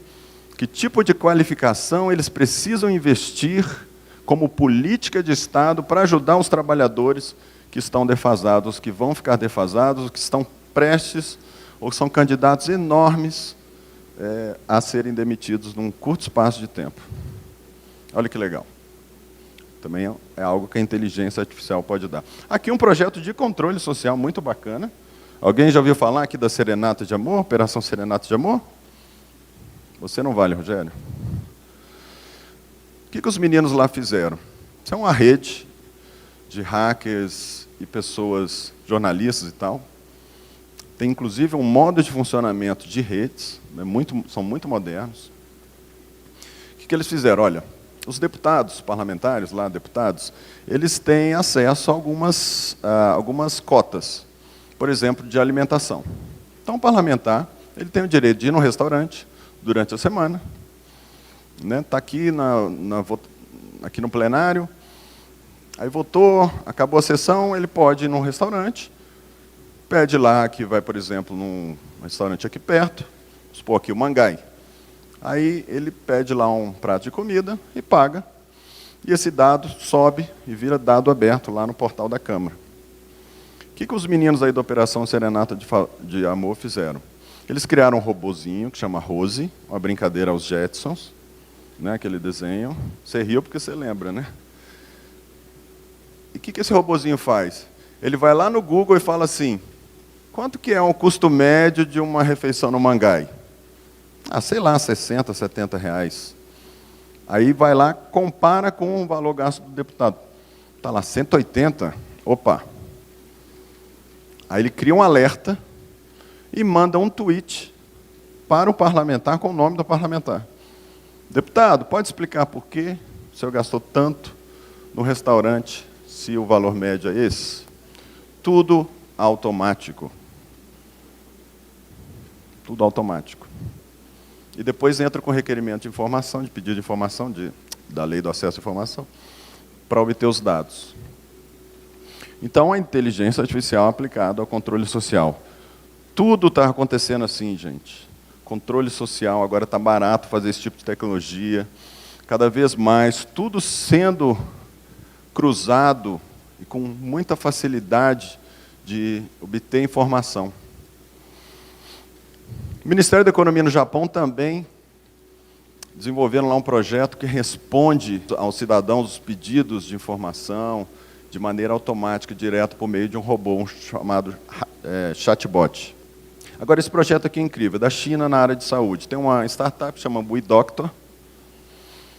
que tipo de qualificação eles precisam investir como política de Estado para ajudar os trabalhadores que estão defasados, que vão ficar defasados, que estão prestes ou são candidatos enormes a serem demitidos num curto espaço de tempo. Olha que legal. Também é algo que a inteligência artificial pode dar. Aqui um projeto de controle social muito bacana. Alguém já ouviu falar aqui da Serenata de Amor, Operação Serenata de Amor? Você não vale, Rogério? O que os meninos lá fizeram? Isso é uma rede de hackers e pessoas, jornalistas e tal. Tem, inclusive, um modo de funcionamento de redes, são muito modernos. O que eles fizeram? Olha, os deputados, parlamentares lá, deputados, eles têm acesso a algumas cotas, por exemplo, de alimentação. Então, o parlamentar, ele tem o direito de ir num restaurante durante a semana, né? Está aqui, aqui no plenário, aí votou, acabou a sessão, ele pode ir num restaurante, pede lá que vai, por exemplo, num restaurante aqui perto, vamos supor aqui o Mangai. Aí ele pede lá um prato de comida e paga, e esse dado sobe e vira dado aberto lá no portal da Câmara. O que os meninos aí da Operação Serenata de Amor fizeram? Eles criaram um robozinho que chama Rose, uma brincadeira aos Jetsons, né, aquele desenho. Você riu porque você lembra, né? E o que esse robozinho faz? Ele vai lá no Google e fala assim, quanto que é o custo médio de uma refeição no Mangai? Sei lá, 60, 70 reais. Aí vai lá, compara com o valor gasto do deputado. Está lá, 180. Opa! Aí ele cria um alerta e manda um tweet para o parlamentar com o nome do parlamentar. Deputado, pode explicar por que o senhor gastou tanto no restaurante se o valor médio é esse? Tudo automático. Tudo automático. E depois entra com requerimento de informação, de pedido de informação, da lei do acesso à informação, para obter os dados. Então, a inteligência artificial aplicada ao controle social. Tudo está acontecendo assim, gente. Controle social, agora está barato fazer esse tipo de tecnologia. Cada vez mais, tudo sendo cruzado e com muita facilidade de obter informação. O Ministério da Economia no Japão também desenvolveram lá um projeto que responde aos cidadãos os pedidos de informação de maneira automática, direto por meio de um robô chamado chatbot. Agora, esse projeto aqui é incrível, da China na área de saúde. Tem uma startup chamada WeDoctor.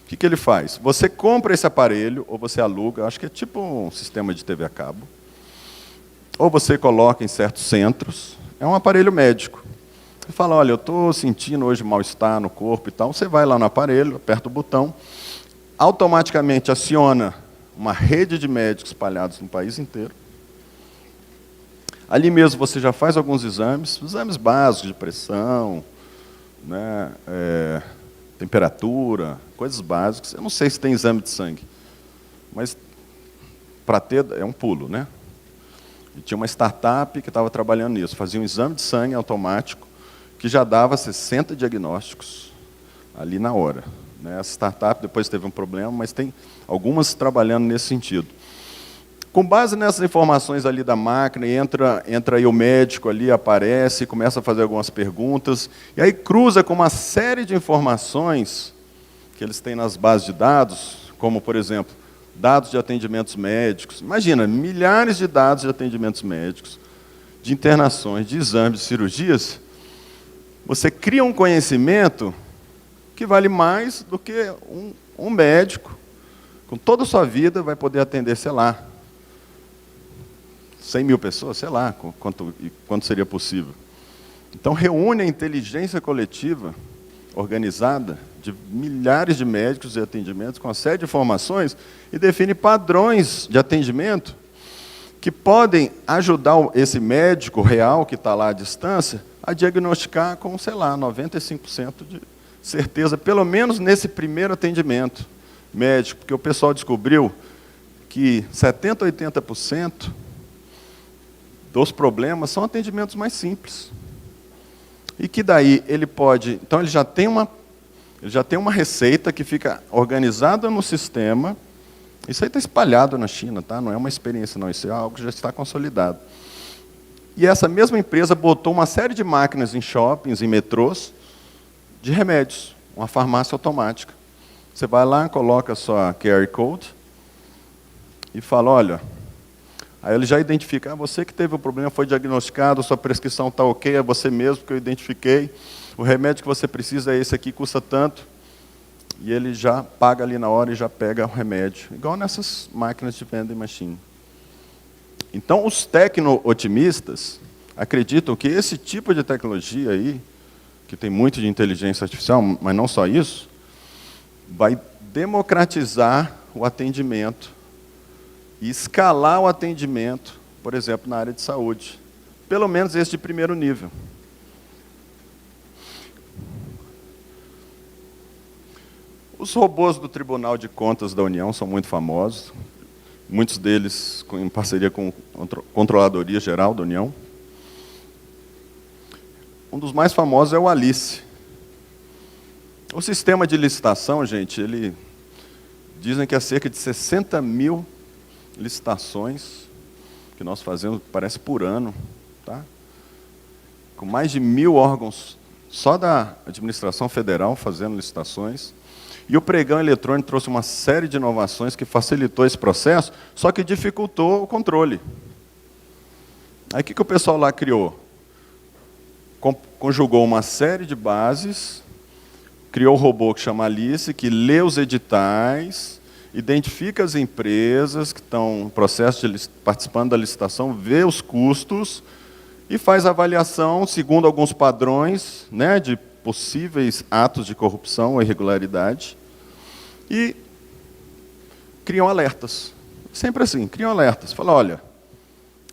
O que ele faz? Você compra esse aparelho, ou você aluga, acho que é tipo um sistema de TV a cabo, ou você coloca em certos centros, é um aparelho médico. Você fala, olha, eu estou sentindo hoje mal-estar no corpo e tal, você vai lá no aparelho, aperta o botão, automaticamente aciona uma rede de médicos espalhados no país inteiro. Ali mesmo você já faz alguns exames básicos de pressão, né, temperatura, coisas básicas. Eu não sei se tem exame de sangue, mas para ter é um pulo, né? E tinha uma startup que estava trabalhando nisso, fazia um exame de sangue automático, que já dava 60 diagnósticos ali na hora. Essa startup depois teve um problema, mas tem algumas trabalhando nesse sentido. Com base nessas informações ali da máquina, entra aí o médico ali, aparece, começa a fazer algumas perguntas, e aí cruza com uma série de informações que eles têm nas bases de dados, como, por exemplo, dados de atendimentos médicos. Imagina, milhares de dados de atendimentos médicos, de internações, de exames, de cirurgias. Você cria um conhecimento que vale mais do que um médico, com toda a sua vida, vai poder atender, sei lá, 100 mil pessoas, sei lá, quanto seria possível. Então, reúne a inteligência coletiva organizada de milhares de médicos e atendimentos com uma série de informações e define padrões de atendimento que podem ajudar esse médico real que está lá à distância a diagnosticar com, sei lá, 95% certeza, pelo menos nesse primeiro atendimento médico, porque o pessoal descobriu que 70%, 80% dos problemas são atendimentos mais simples. E que daí ele pode... Então, ele já tem uma receita que fica organizada no sistema. Isso aí está espalhado na China, tá? Não é uma experiência, não. Isso é algo que já está consolidado. E essa mesma empresa botou uma série de máquinas em shoppings, em metrôs, de remédios, uma farmácia automática. Você vai lá, coloca a sua QR Code e fala, olha... Aí ele já identifica, você que teve o problema, foi diagnosticado, sua prescrição está ok, é você mesmo que eu identifiquei, o remédio que você precisa é esse aqui, custa tanto, e ele já paga ali na hora e já pega o remédio, igual nessas máquinas de vending machine. Então, os tecno-otimistas acreditam que esse tipo de tecnologia aí, que tem muito de inteligência artificial, mas não só isso, vai democratizar o atendimento e escalar o atendimento, por exemplo, na área de saúde. Pelo menos esse de primeiro nível. Os robôs do Tribunal de Contas da União são muito famosos, muitos deles em parceria com a Controladoria Geral da União. Um dos mais famosos é o Alice. O sistema de licitação, gente, dizem que é cerca de 60 mil licitações que nós fazemos, parece por ano, tá? Com mais de 1.000 órgãos só da administração federal fazendo licitações. E o pregão eletrônico trouxe uma série de inovações que facilitou esse processo, só que dificultou o controle. Aí o que o pessoal lá criou? Conjugou uma série de bases, criou um robô que chama Alice, que lê os editais, identifica as empresas que estão no processo de participando da licitação, vê os custos e faz avaliação segundo alguns padrões, né, de possíveis atos de corrupção ou irregularidade e criam alertas. Sempre assim, criam alertas. Fala, olha,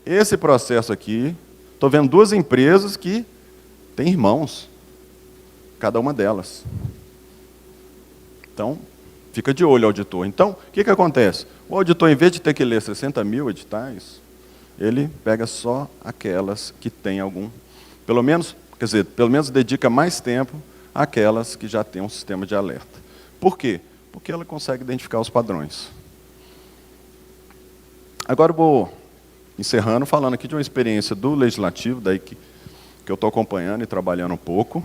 esse processo aqui, estou vendo 2 empresas que têm irmãos, cada uma delas. Então, fica de olho, auditor. Então, o que acontece? O auditor, em vez de ter que ler 60 mil editais, ele pega só aquelas que têm algum... Pelo menos dedica mais tempo àquelas que já têm um sistema de alerta. Por quê? Porque ela consegue identificar os padrões. Agora eu vou encerrando, falando aqui de uma experiência do Legislativo, daí que eu estou acompanhando e trabalhando um pouco.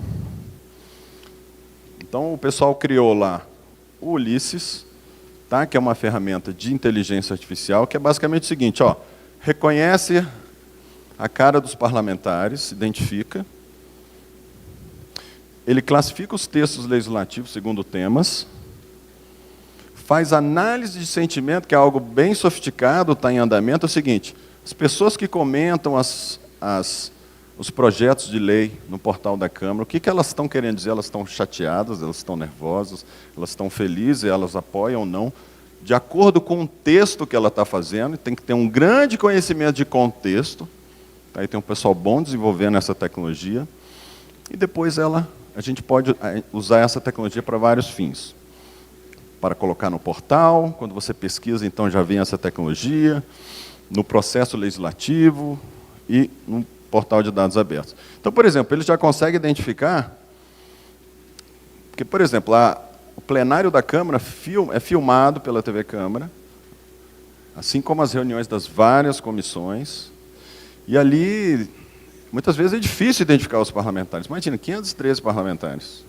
Então, o pessoal criou lá o Ulisses, tá? Que é uma ferramenta de inteligência artificial, que é basicamente o seguinte, ó, reconhece a cara dos parlamentares, identifica, ele classifica os textos legislativos segundo temas, faz análise de sentimento, que é algo bem sofisticado, está em andamento, é o seguinte, as pessoas que comentam os projetos de lei no portal da Câmara, o que elas estão querendo dizer? Elas estão chateadas, elas estão nervosas, elas estão felizes, elas apoiam ou não, de acordo com o texto que ela está fazendo, tem que ter um grande conhecimento de contexto, aí tem um pessoal bom desenvolvendo essa tecnologia, e depois a gente pode usar essa tecnologia para vários fins. Para colocar no portal, quando você pesquisa, então já vem essa tecnologia, no processo legislativo e no portal de dados abertos. Então, por exemplo, ele já consegue identificar, porque, por exemplo, o plenário da Câmara é filmado pela TV Câmara, assim como as reuniões das várias comissões, e ali, muitas vezes é difícil identificar os parlamentares. Imagina, 513 parlamentares.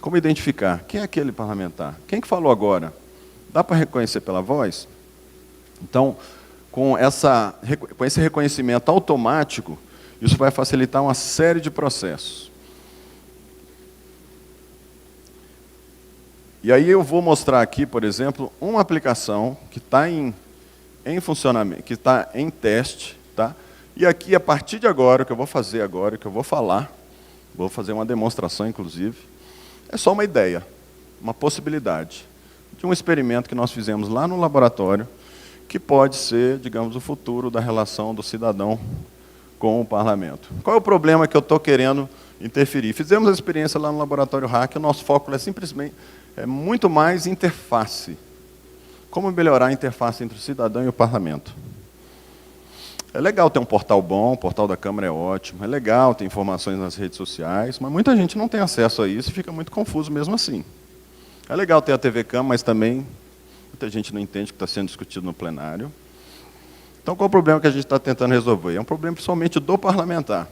Como identificar? Quem é aquele parlamentar? Quem que falou agora? Dá para reconhecer pela voz? Então, com esse reconhecimento automático, isso vai facilitar uma série de processos. E aí eu vou mostrar aqui, por exemplo, uma aplicação que está em funcionamento, que está em teste, tá? E aqui, a partir de agora, o que eu vou fazer agora, o que eu vou falar, vou fazer uma demonstração, inclusive, é só uma ideia, uma possibilidade de um experimento que nós fizemos lá no laboratório, que pode ser, digamos, o futuro da relação do cidadão com o parlamento. Qual é o problema que eu estou querendo interferir. Fizemos a experiência lá no Laboratório Hack, o nosso foco é muito mais interface. Como melhorar a interface entre o cidadão e o parlamento. É legal ter um portal bom, o portal da Câmara é ótimo, é legal ter informações nas redes sociais, mas muita gente não tem acesso a isso e fica muito confuso mesmo assim. É legal ter a TV Câmara, mas também muita gente não entende o que está sendo discutido no plenário. Então, qual é o problema que a gente está tentando resolver? É um problema principalmente do parlamentar.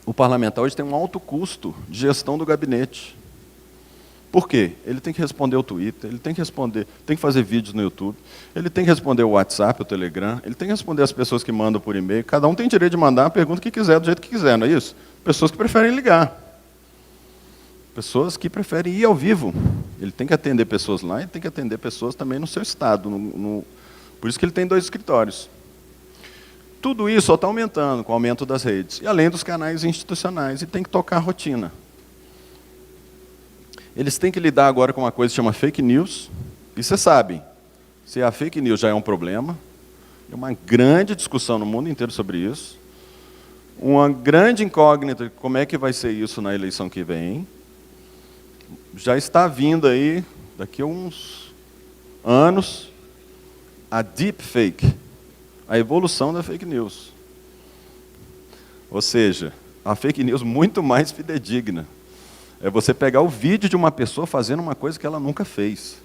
O parlamentar hoje tem um alto custo de gestão do gabinete. Por quê? Ele tem que responder o Twitter, ele tem que fazer vídeos no YouTube, ele tem que responder o WhatsApp, o Telegram, ele tem que responder as pessoas que mandam por e-mail. Cada um tem direito de mandar a pergunta que quiser, do jeito que quiser, não é isso? Pessoas que preferem ligar. Pessoas que preferem ir ao vivo. Ele tem que atender pessoas lá e tem que atender pessoas também no seu estado. Por isso que ele tem 2 escritórios. Tudo isso só está aumentando com o aumento das redes. E além dos canais institucionais, e tem que tocar a rotina. Eles têm que lidar agora com uma coisa que chama fake news. E vocês sabem, se a fake news já é um problema, é uma grande discussão no mundo inteiro sobre isso, uma grande incógnita de como é que vai ser isso na eleição que vem. Já está vindo aí, daqui a uns anos, a deepfake, a evolução da fake news. Ou seja, a fake news muito mais fidedigna. É você pegar o vídeo de uma pessoa fazendo uma coisa que ela nunca fez.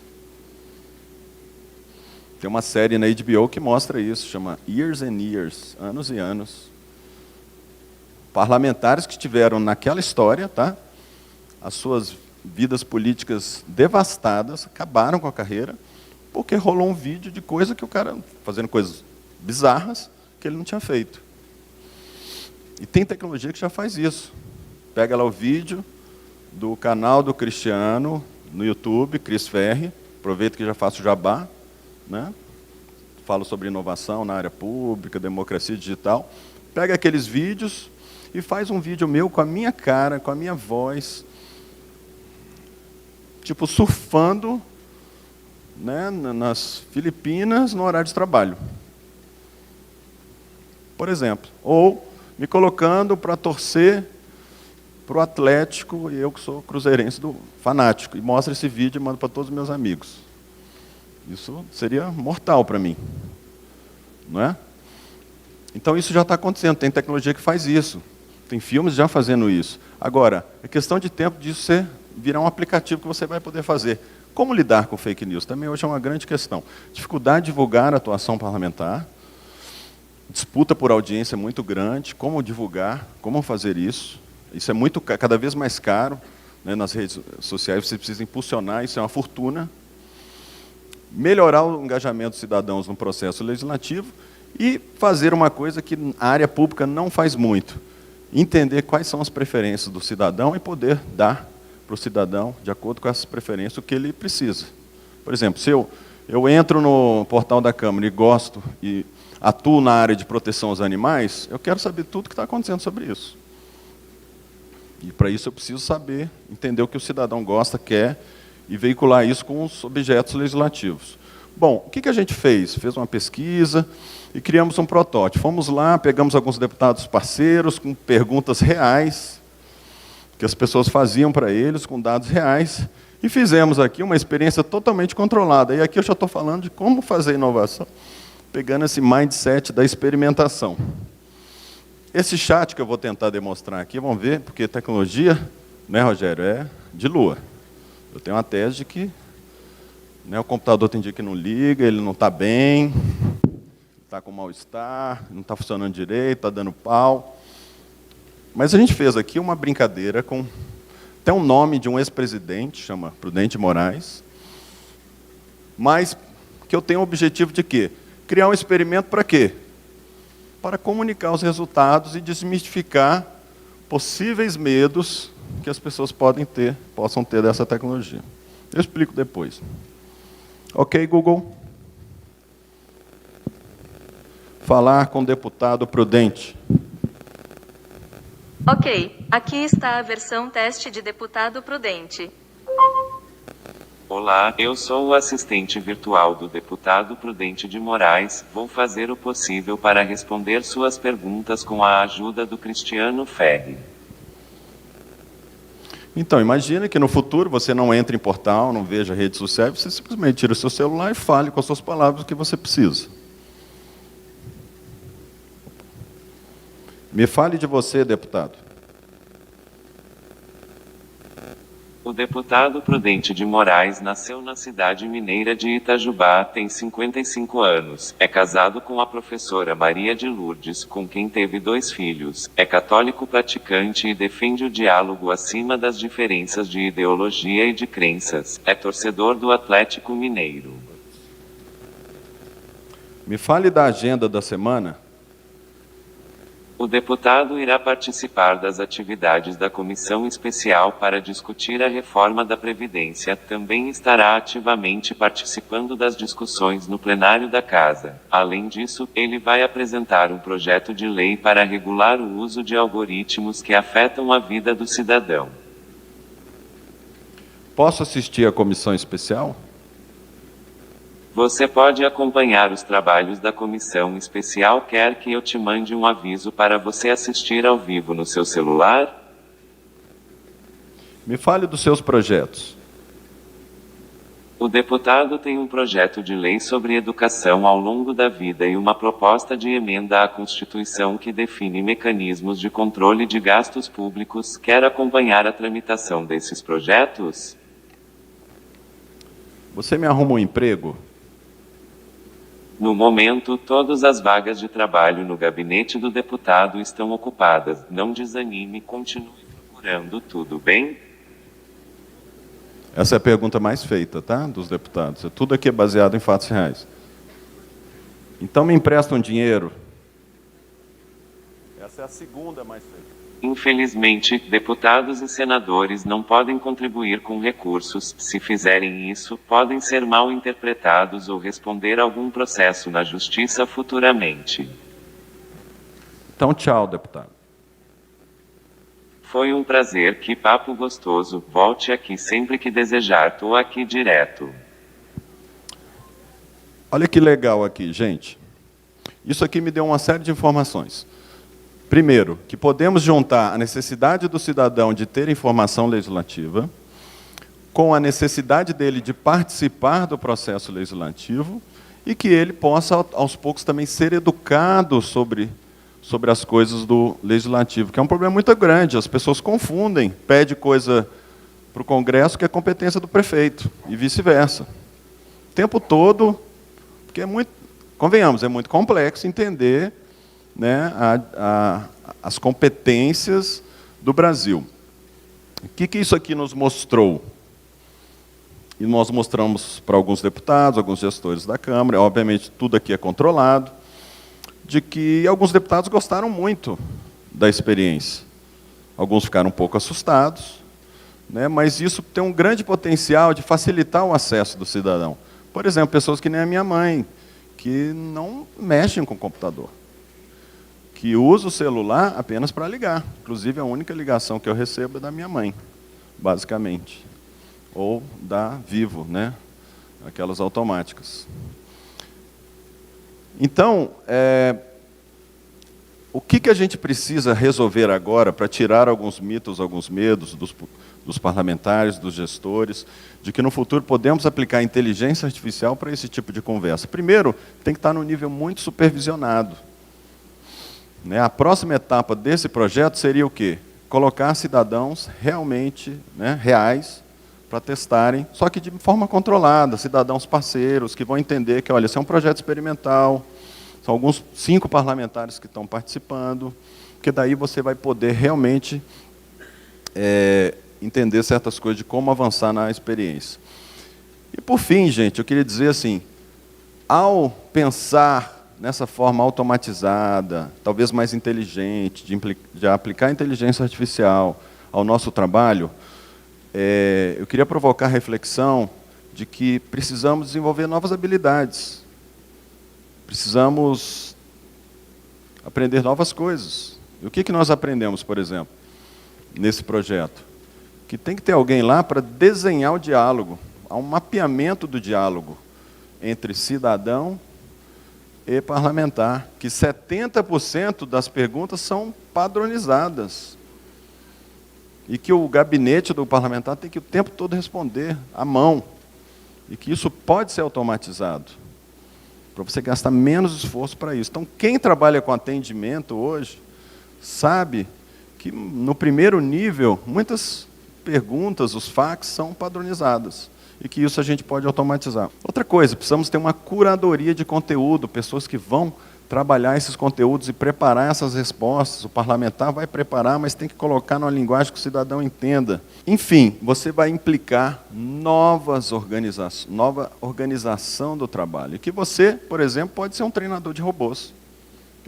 Tem uma série na HBO que mostra isso, chama Years and Years, anos e anos. Parlamentares que estiveram naquela história, tá? As suas vidas políticas devastadas, acabaram com a carreira, porque rolou um vídeo de coisa que o cara, fazendo coisas bizarras, que ele não tinha feito. E tem tecnologia que já faz isso. Pega lá o vídeo do canal do Cristiano, no YouTube, Cris Ferri, aproveito que já faço jabá, né? Falo sobre inovação na área pública, democracia digital. Pega aqueles vídeos e faz um vídeo meu com a minha cara, com a minha voz, tipo surfando, né, nas Filipinas no horário de trabalho. Por exemplo. Ou me colocando para torcer para o Atlético, e eu que sou cruzeirense fanático, e mostro esse vídeo e mando para todos os meus amigos. Isso seria mortal para mim. Não é? Então isso já está acontecendo, tem tecnologia que faz isso. Tem filmes já fazendo isso. Agora, é questão de tempo disso virar um aplicativo que você vai poder fazer. Como lidar com fake news? Também hoje é uma grande questão. Dificuldade de divulgar a atuação parlamentar, disputa por audiência muito grande, como divulgar, como fazer isso. Isso é cada vez mais caro, né, nas redes sociais, você precisa impulsionar, isso é uma fortuna. Melhorar o engajamento dos cidadãos no processo legislativo e fazer uma coisa que a área pública não faz muito. Entender quais são as preferências do cidadão e poder dar para o cidadão, de acordo com essas preferências, o que ele precisa. Por exemplo, se eu entro no portal da Câmara e gosto e atuo na área de proteção aos animais, eu quero saber tudo o que está acontecendo sobre isso. E para isso eu preciso saber, entender o que o cidadão gosta, quer, e veicular isso com os objetos legislativos. Bom, o que a gente fez? Fez uma pesquisa e criamos um protótipo. Fomos lá, pegamos alguns deputados parceiros com perguntas reais, que as pessoas faziam para eles, com dados reais, e fizemos aqui uma experiência totalmente controlada. E aqui eu já estou falando de como fazer inovação, pegando esse mindset da experimentação. Esse chat que eu vou tentar demonstrar aqui, vamos ver, porque tecnologia, né, Rogério, é de lua. Eu tenho uma tese de que, né, o computador tem dia que não liga, ele não está bem, está com mal-estar, não está funcionando direito, está dando pau. Mas a gente fez aqui uma brincadeira com até um nome de um ex-presidente, chama Prudente Moraes, mas que eu tenho o objetivo de quê? Criar um experimento para quê? Para comunicar os resultados e desmistificar possíveis medos que as pessoas possam ter dessa tecnologia. Eu explico depois. Ok, Google? Falar com o deputado Prudente. Ok, aqui está a versão teste de deputado Prudente. Olá, eu sou o assistente virtual do deputado Prudente de Moraes. Vou fazer o possível para responder suas perguntas com a ajuda do Cristiano Ferri. Então, imagine que no futuro você não entre em portal, não veja redes sociais, você simplesmente tira o seu celular e fale com as suas palavras o que você precisa. Me fale de você, deputado. O deputado Prudente de Moraes nasceu na cidade mineira de Itajubá, tem 55 anos, é casado com a professora Maria de Lourdes, com quem teve 2 filhos, é católico praticante e defende o diálogo acima das diferenças de ideologia e de crenças, é torcedor do Atlético Mineiro. Me fale da agenda da semana. O deputado irá participar das atividades da Comissão Especial para discutir a reforma da Previdência. Também estará ativamente participando das discussões no plenário da Casa. Além disso, ele vai apresentar um projeto de lei para regular o uso de algoritmos que afetam a vida do cidadão. Posso assistir à comissão especial? Você pode acompanhar os trabalhos da comissão especial. Quer que eu te mande um aviso para você assistir ao vivo no seu celular? Me fale dos seus projetos. O deputado tem um projeto de lei sobre educação ao longo da vida e uma proposta de emenda à Constituição que define mecanismos de controle de gastos públicos. Quer acompanhar a tramitação desses projetos? Você me arruma um emprego? No momento, todas as vagas de trabalho no gabinete do deputado estão ocupadas. Não desanime, continue procurando, tudo bem? Essa é a pergunta mais feita, tá? Dos deputados. Tudo aqui é baseado em fatos reais. Então me emprestam dinheiro? Essa é a segunda mais feita. Infelizmente, deputados e senadores não podem contribuir com recursos. Se fizerem isso, podem ser mal interpretados ou responder algum processo na justiça futuramente. Então, tchau, deputado. Foi um prazer, que papo gostoso. Volte aqui sempre que desejar, tô aqui direto. Olha que legal aqui, gente. Isso aqui me deu uma série de informações. Primeiro, que podemos juntar a necessidade do cidadão de ter informação legislativa com a necessidade dele de participar do processo legislativo e que ele possa, aos poucos, também ser educado sobre as coisas do legislativo, que é um problema muito grande. As pessoas confundem, pedem coisa para o Congresso que é competência do prefeito, e vice-versa. O tempo todo, porque convenhamos, é muito complexo entender, né, as competências do Brasil. O que isso aqui nos mostrou? E nós mostramos para alguns deputados, alguns gestores da Câmara, obviamente tudo aqui é controlado, de que alguns deputados gostaram muito da experiência. Alguns ficaram um pouco assustados, né, mas isso tem um grande potencial de facilitar o acesso do cidadão. Por exemplo, pessoas que nem a minha mãe, que não mexem com o computador, que usa o celular apenas para ligar. Inclusive, a única ligação que eu recebo é da minha mãe, basicamente. Ou da Vivo, né? Aquelas automáticas. Então, o que a gente precisa resolver agora para tirar alguns mitos, alguns medos dos parlamentares, dos gestores, de que no futuro podemos aplicar inteligência artificial para esse tipo de conversa? Primeiro, tem que estar num nível muito supervisionado. A próxima etapa desse projeto seria o quê? Colocar cidadãos realmente, né, reais, para testarem, só que de forma controlada, cidadãos parceiros, que vão entender que, olha, esse é um projeto experimental, são alguns 5 parlamentares que estão participando, porque daí você vai poder realmente entender certas coisas de como avançar na experiência. E, por fim, gente, eu queria dizer assim, ao pensar nessa forma automatizada, talvez mais inteligente, de aplicar a inteligência artificial ao nosso trabalho, eu queria provocar a reflexão de que precisamos desenvolver novas habilidades. Precisamos aprender novas coisas. E o que nós aprendemos, por exemplo, nesse projeto? Que tem que ter alguém lá para desenhar o diálogo. há um mapeamento do diálogo entre cidadão e parlamentar, que 70% das perguntas são padronizadas. E que o gabinete do parlamentar tem que o tempo todo responder à mão. E que isso pode ser automatizado, para você gastar menos esforço para isso. Então, quem trabalha com atendimento hoje, sabe que no primeiro nível, muitas perguntas, os fax, são padronizadas. E que isso a gente pode automatizar. Outra coisa, precisamos ter uma curadoria de conteúdo, pessoas que vão trabalhar esses conteúdos e preparar essas respostas. O parlamentar vai preparar, mas tem que colocar numa linguagem que o cidadão entenda. Enfim, você vai implicar nova organização do trabalho. E que você, por exemplo, pode ser um treinador de robôs.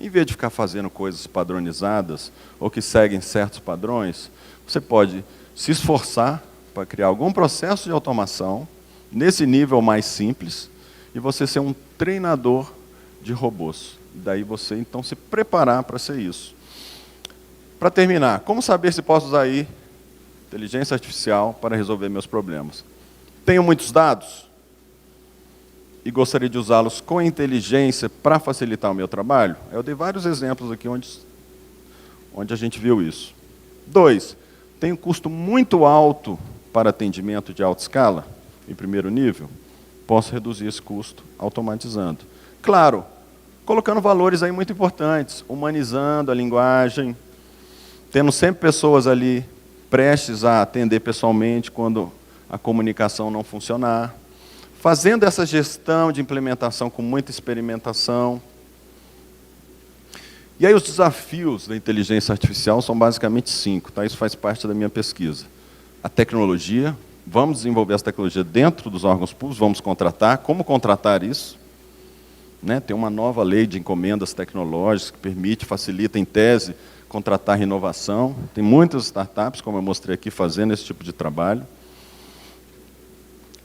Em vez de ficar fazendo coisas padronizadas ou que seguem certos padrões, você pode se esforçar para criar algum processo de automação, nesse nível mais simples, e você ser um treinador de robôs. Daí você, então, se preparar para ser isso. Para terminar, como saber se posso usar aí inteligência artificial para resolver meus problemas? Tenho muitos dados e gostaria de usá-los com inteligência para facilitar o meu trabalho? Eu dei vários exemplos aqui onde a gente viu isso. 2, tem um custo muito alto para atendimento de alta escala, em primeiro nível, posso reduzir esse custo automatizando. Claro, colocando valores aí muito importantes, humanizando a linguagem, tendo sempre pessoas ali prestes a atender pessoalmente quando a comunicação não funcionar, fazendo essa gestão de implementação com muita experimentação. E aí os desafios da inteligência artificial são basicamente 5, tá? Isso faz parte da minha pesquisa. A tecnologia, vamos desenvolver essa tecnologia dentro dos órgãos públicos, vamos contratar, como contratar isso? Né? Tem uma nova lei de encomendas tecnológicas que permite, facilita, em tese, contratar renovação. Tem muitas startups, como eu mostrei aqui, fazendo esse tipo de trabalho.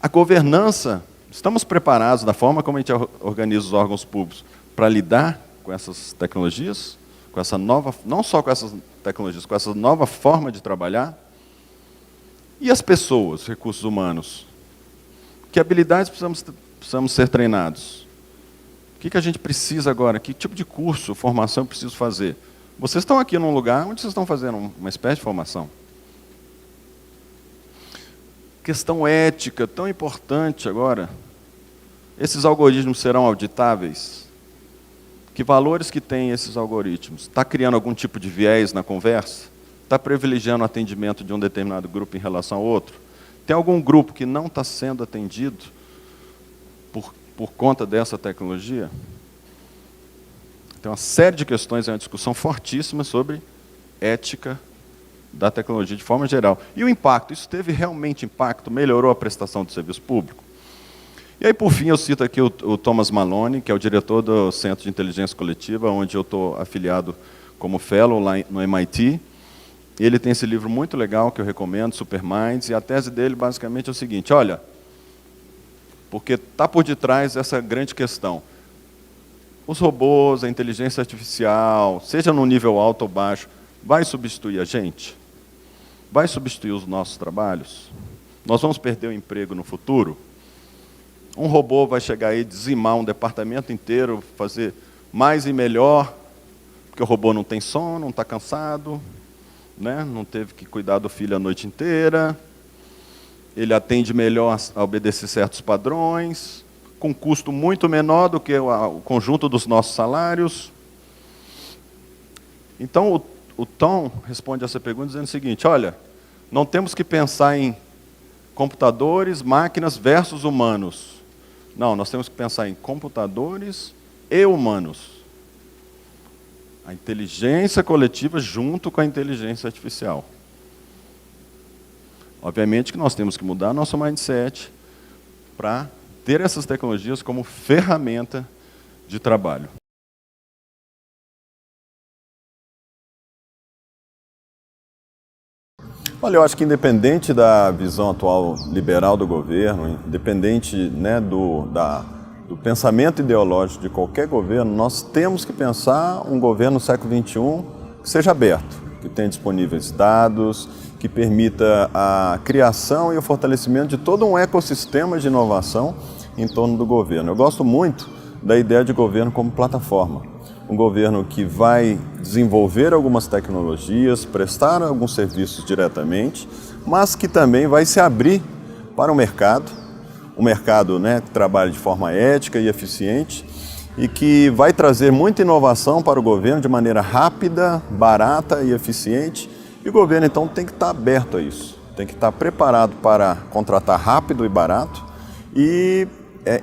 A governança, estamos preparados da forma como a gente organiza os órgãos públicos para lidar com essas tecnologias, com essa nova, não só com essas tecnologias, com essa nova forma de trabalhar. E as pessoas, recursos humanos? Que habilidades precisamos ser treinados? O que a gente precisa agora? Que tipo de curso, formação eu preciso fazer? Vocês estão aqui num lugar onde vocês estão fazendo uma espécie de formação. Questão ética, tão importante agora. Esses algoritmos serão auditáveis? Que valores que têm esses algoritmos? Está criando algum tipo de viés na conversa? Está privilegiando o atendimento de um determinado grupo em relação ao outro? Tem algum grupo que não está sendo atendido por conta dessa tecnologia? Tem uma série de questões, é uma discussão fortíssima sobre ética da tecnologia de forma geral. E o impacto, isso teve realmente impacto? Melhorou a prestação do serviço público? E aí, por fim, eu cito aqui o Thomas Maloney, que é o diretor do Centro de Inteligência Coletiva, onde eu estou afiliado como fellow lá no MIT. Ele tem esse livro muito legal que eu recomendo, Superminds, e a tese dele basicamente é o seguinte: olha, porque está por detrás essa grande questão. Os robôs, a inteligência artificial, seja no nível alto ou baixo, vai substituir a gente? Vai substituir os nossos trabalhos? Nós vamos perder o emprego no futuro? Um robô vai chegar aí e dizimar um departamento inteiro, fazer mais e melhor, porque o robô não tem sono, não está cansado, né? Não teve que cuidar do filho a noite inteira, ele atende melhor a obedecer certos padrões, com custo muito menor do que o conjunto dos nossos salários. Então, o Tom responde essa pergunta dizendo o seguinte: olha, não temos que pensar em computadores, máquinas versus humanos. Não, nós temos que pensar em computadores e humanos. A inteligência coletiva junto com a inteligência artificial. Obviamente que nós temos que mudar nosso mindset para ter essas tecnologias como ferramenta de trabalho. Olha, eu acho que independente da visão atual liberal do governo, independente, né, do pensamento ideológico de qualquer governo, nós temos que pensar um governo no século XXI que seja aberto, que tenha disponíveis dados, que permita a criação e o fortalecimento de todo um ecossistema de inovação em torno do governo. Eu gosto muito da ideia de governo como plataforma. Um governo que vai desenvolver algumas tecnologias, prestar alguns serviços diretamente, mas que também vai se abrir para o mercado, que trabalha de forma ética e eficiente e que vai trazer muita inovação para o governo de maneira rápida, barata e eficiente. E o governo, então, tem que estar aberto a isso, tem que estar preparado para contratar rápido e barato e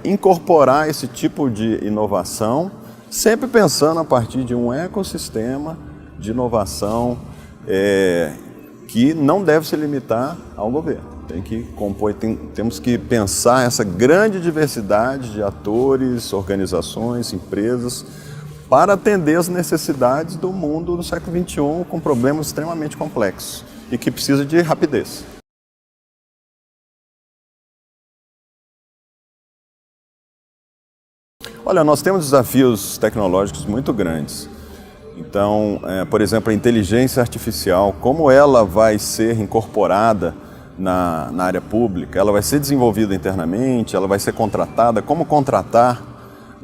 incorporar esse tipo de inovação, sempre pensando a partir de um ecossistema de inovação que não deve se limitar ao governo. Temos que pensar essa grande diversidade de atores, organizações, empresas, para atender as necessidades do mundo do século XXI com problemas extremamente complexos e que precisa de rapidez. Olha, nós temos desafios tecnológicos muito grandes. Então, por exemplo, a inteligência artificial, como ela vai ser incorporada na área pública, ela vai ser desenvolvida internamente, ela vai ser contratada, como contratar.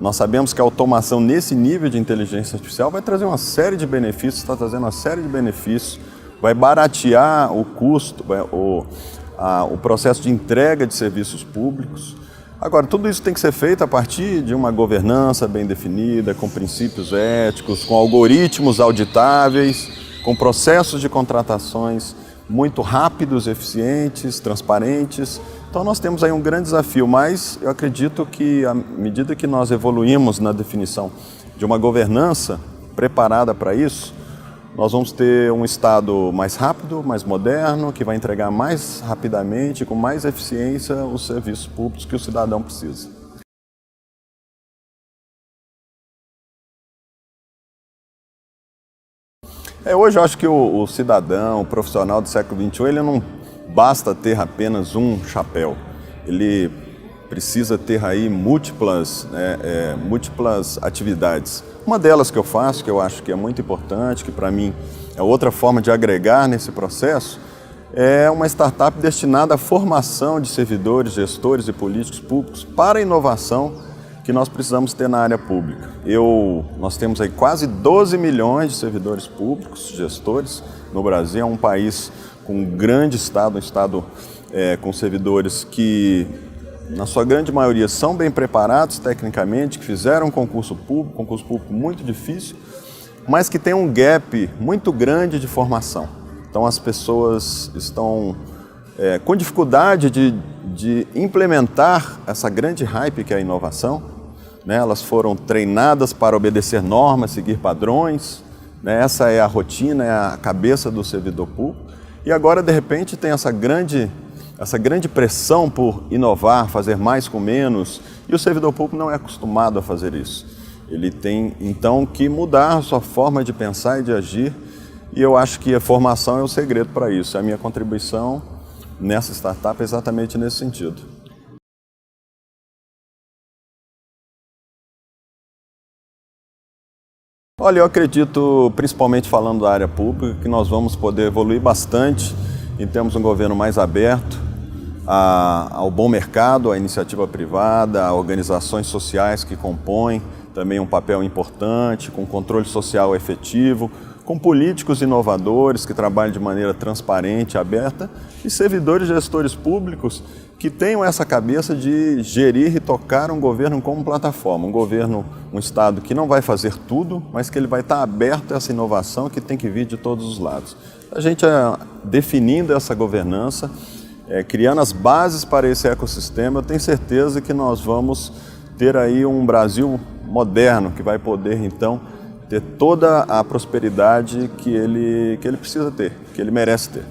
Nós sabemos que a automação nesse nível de inteligência artificial vai trazer uma série de benefícios, está trazendo uma série de benefícios, vai baratear o custo, o processo de entrega de serviços públicos. Agora, tudo isso tem que ser feito a partir de uma governança bem definida, com princípios éticos, com algoritmos auditáveis, com processos de contratações muito rápidos, eficientes, transparentes. Então nós temos aí um grande desafio, mas eu acredito que à medida que nós evoluímos na definição de uma governança preparada para isso, nós vamos ter um Estado mais rápido, mais moderno, que vai entregar mais rapidamente, com mais eficiência, os serviços públicos que o cidadão precisa. Hoje eu acho que o cidadão, o profissional do século XXI, ele não basta ter apenas um chapéu. Ele precisa ter aí múltiplas atividades. Uma delas que eu faço, que eu acho que é muito importante, que para mim é outra forma de agregar nesse processo, é uma startup destinada à formação de servidores, gestores e políticos públicos para a inovação que nós precisamos ter na área pública. Nós temos aí quase 12 milhões de servidores públicos, gestores, no Brasil. É um país com um grande estado, um estado com servidores que, na sua grande maioria, são bem preparados tecnicamente, que fizeram um concurso público muito difícil, mas que tem um gap muito grande de formação. Então as pessoas estão com dificuldade de implementar essa grande hype que é a inovação. Elas foram treinadas para obedecer normas, seguir padrões, essa é a rotina, é a cabeça do servidor público. E agora, de repente, tem essa grande pressão por inovar, fazer mais com menos, e o servidor público não é acostumado a fazer isso. Ele tem, então, que mudar a sua forma de pensar e de agir, e eu acho que a formação é o segredo para isso. A minha contribuição nessa startup é exatamente nesse sentido. Olha, eu acredito, principalmente falando da área pública, que nós vamos poder evoluir bastante em termos de um governo mais aberto ao bom mercado, à iniciativa privada, a organizações sociais que compõem também um papel importante, com controle social efetivo, com políticos inovadores que trabalham de maneira transparente e aberta e servidores e gestores públicos que tenham essa cabeça de gerir e tocar um governo como plataforma, um Estado que não vai fazer tudo, mas que ele vai estar aberto a essa inovação que tem que vir de todos os lados. A gente definindo essa governança, criando as bases para esse ecossistema, eu tenho certeza que nós vamos ter aí um Brasil moderno que vai poder então ter toda a prosperidade que ele precisa ter, que ele merece ter.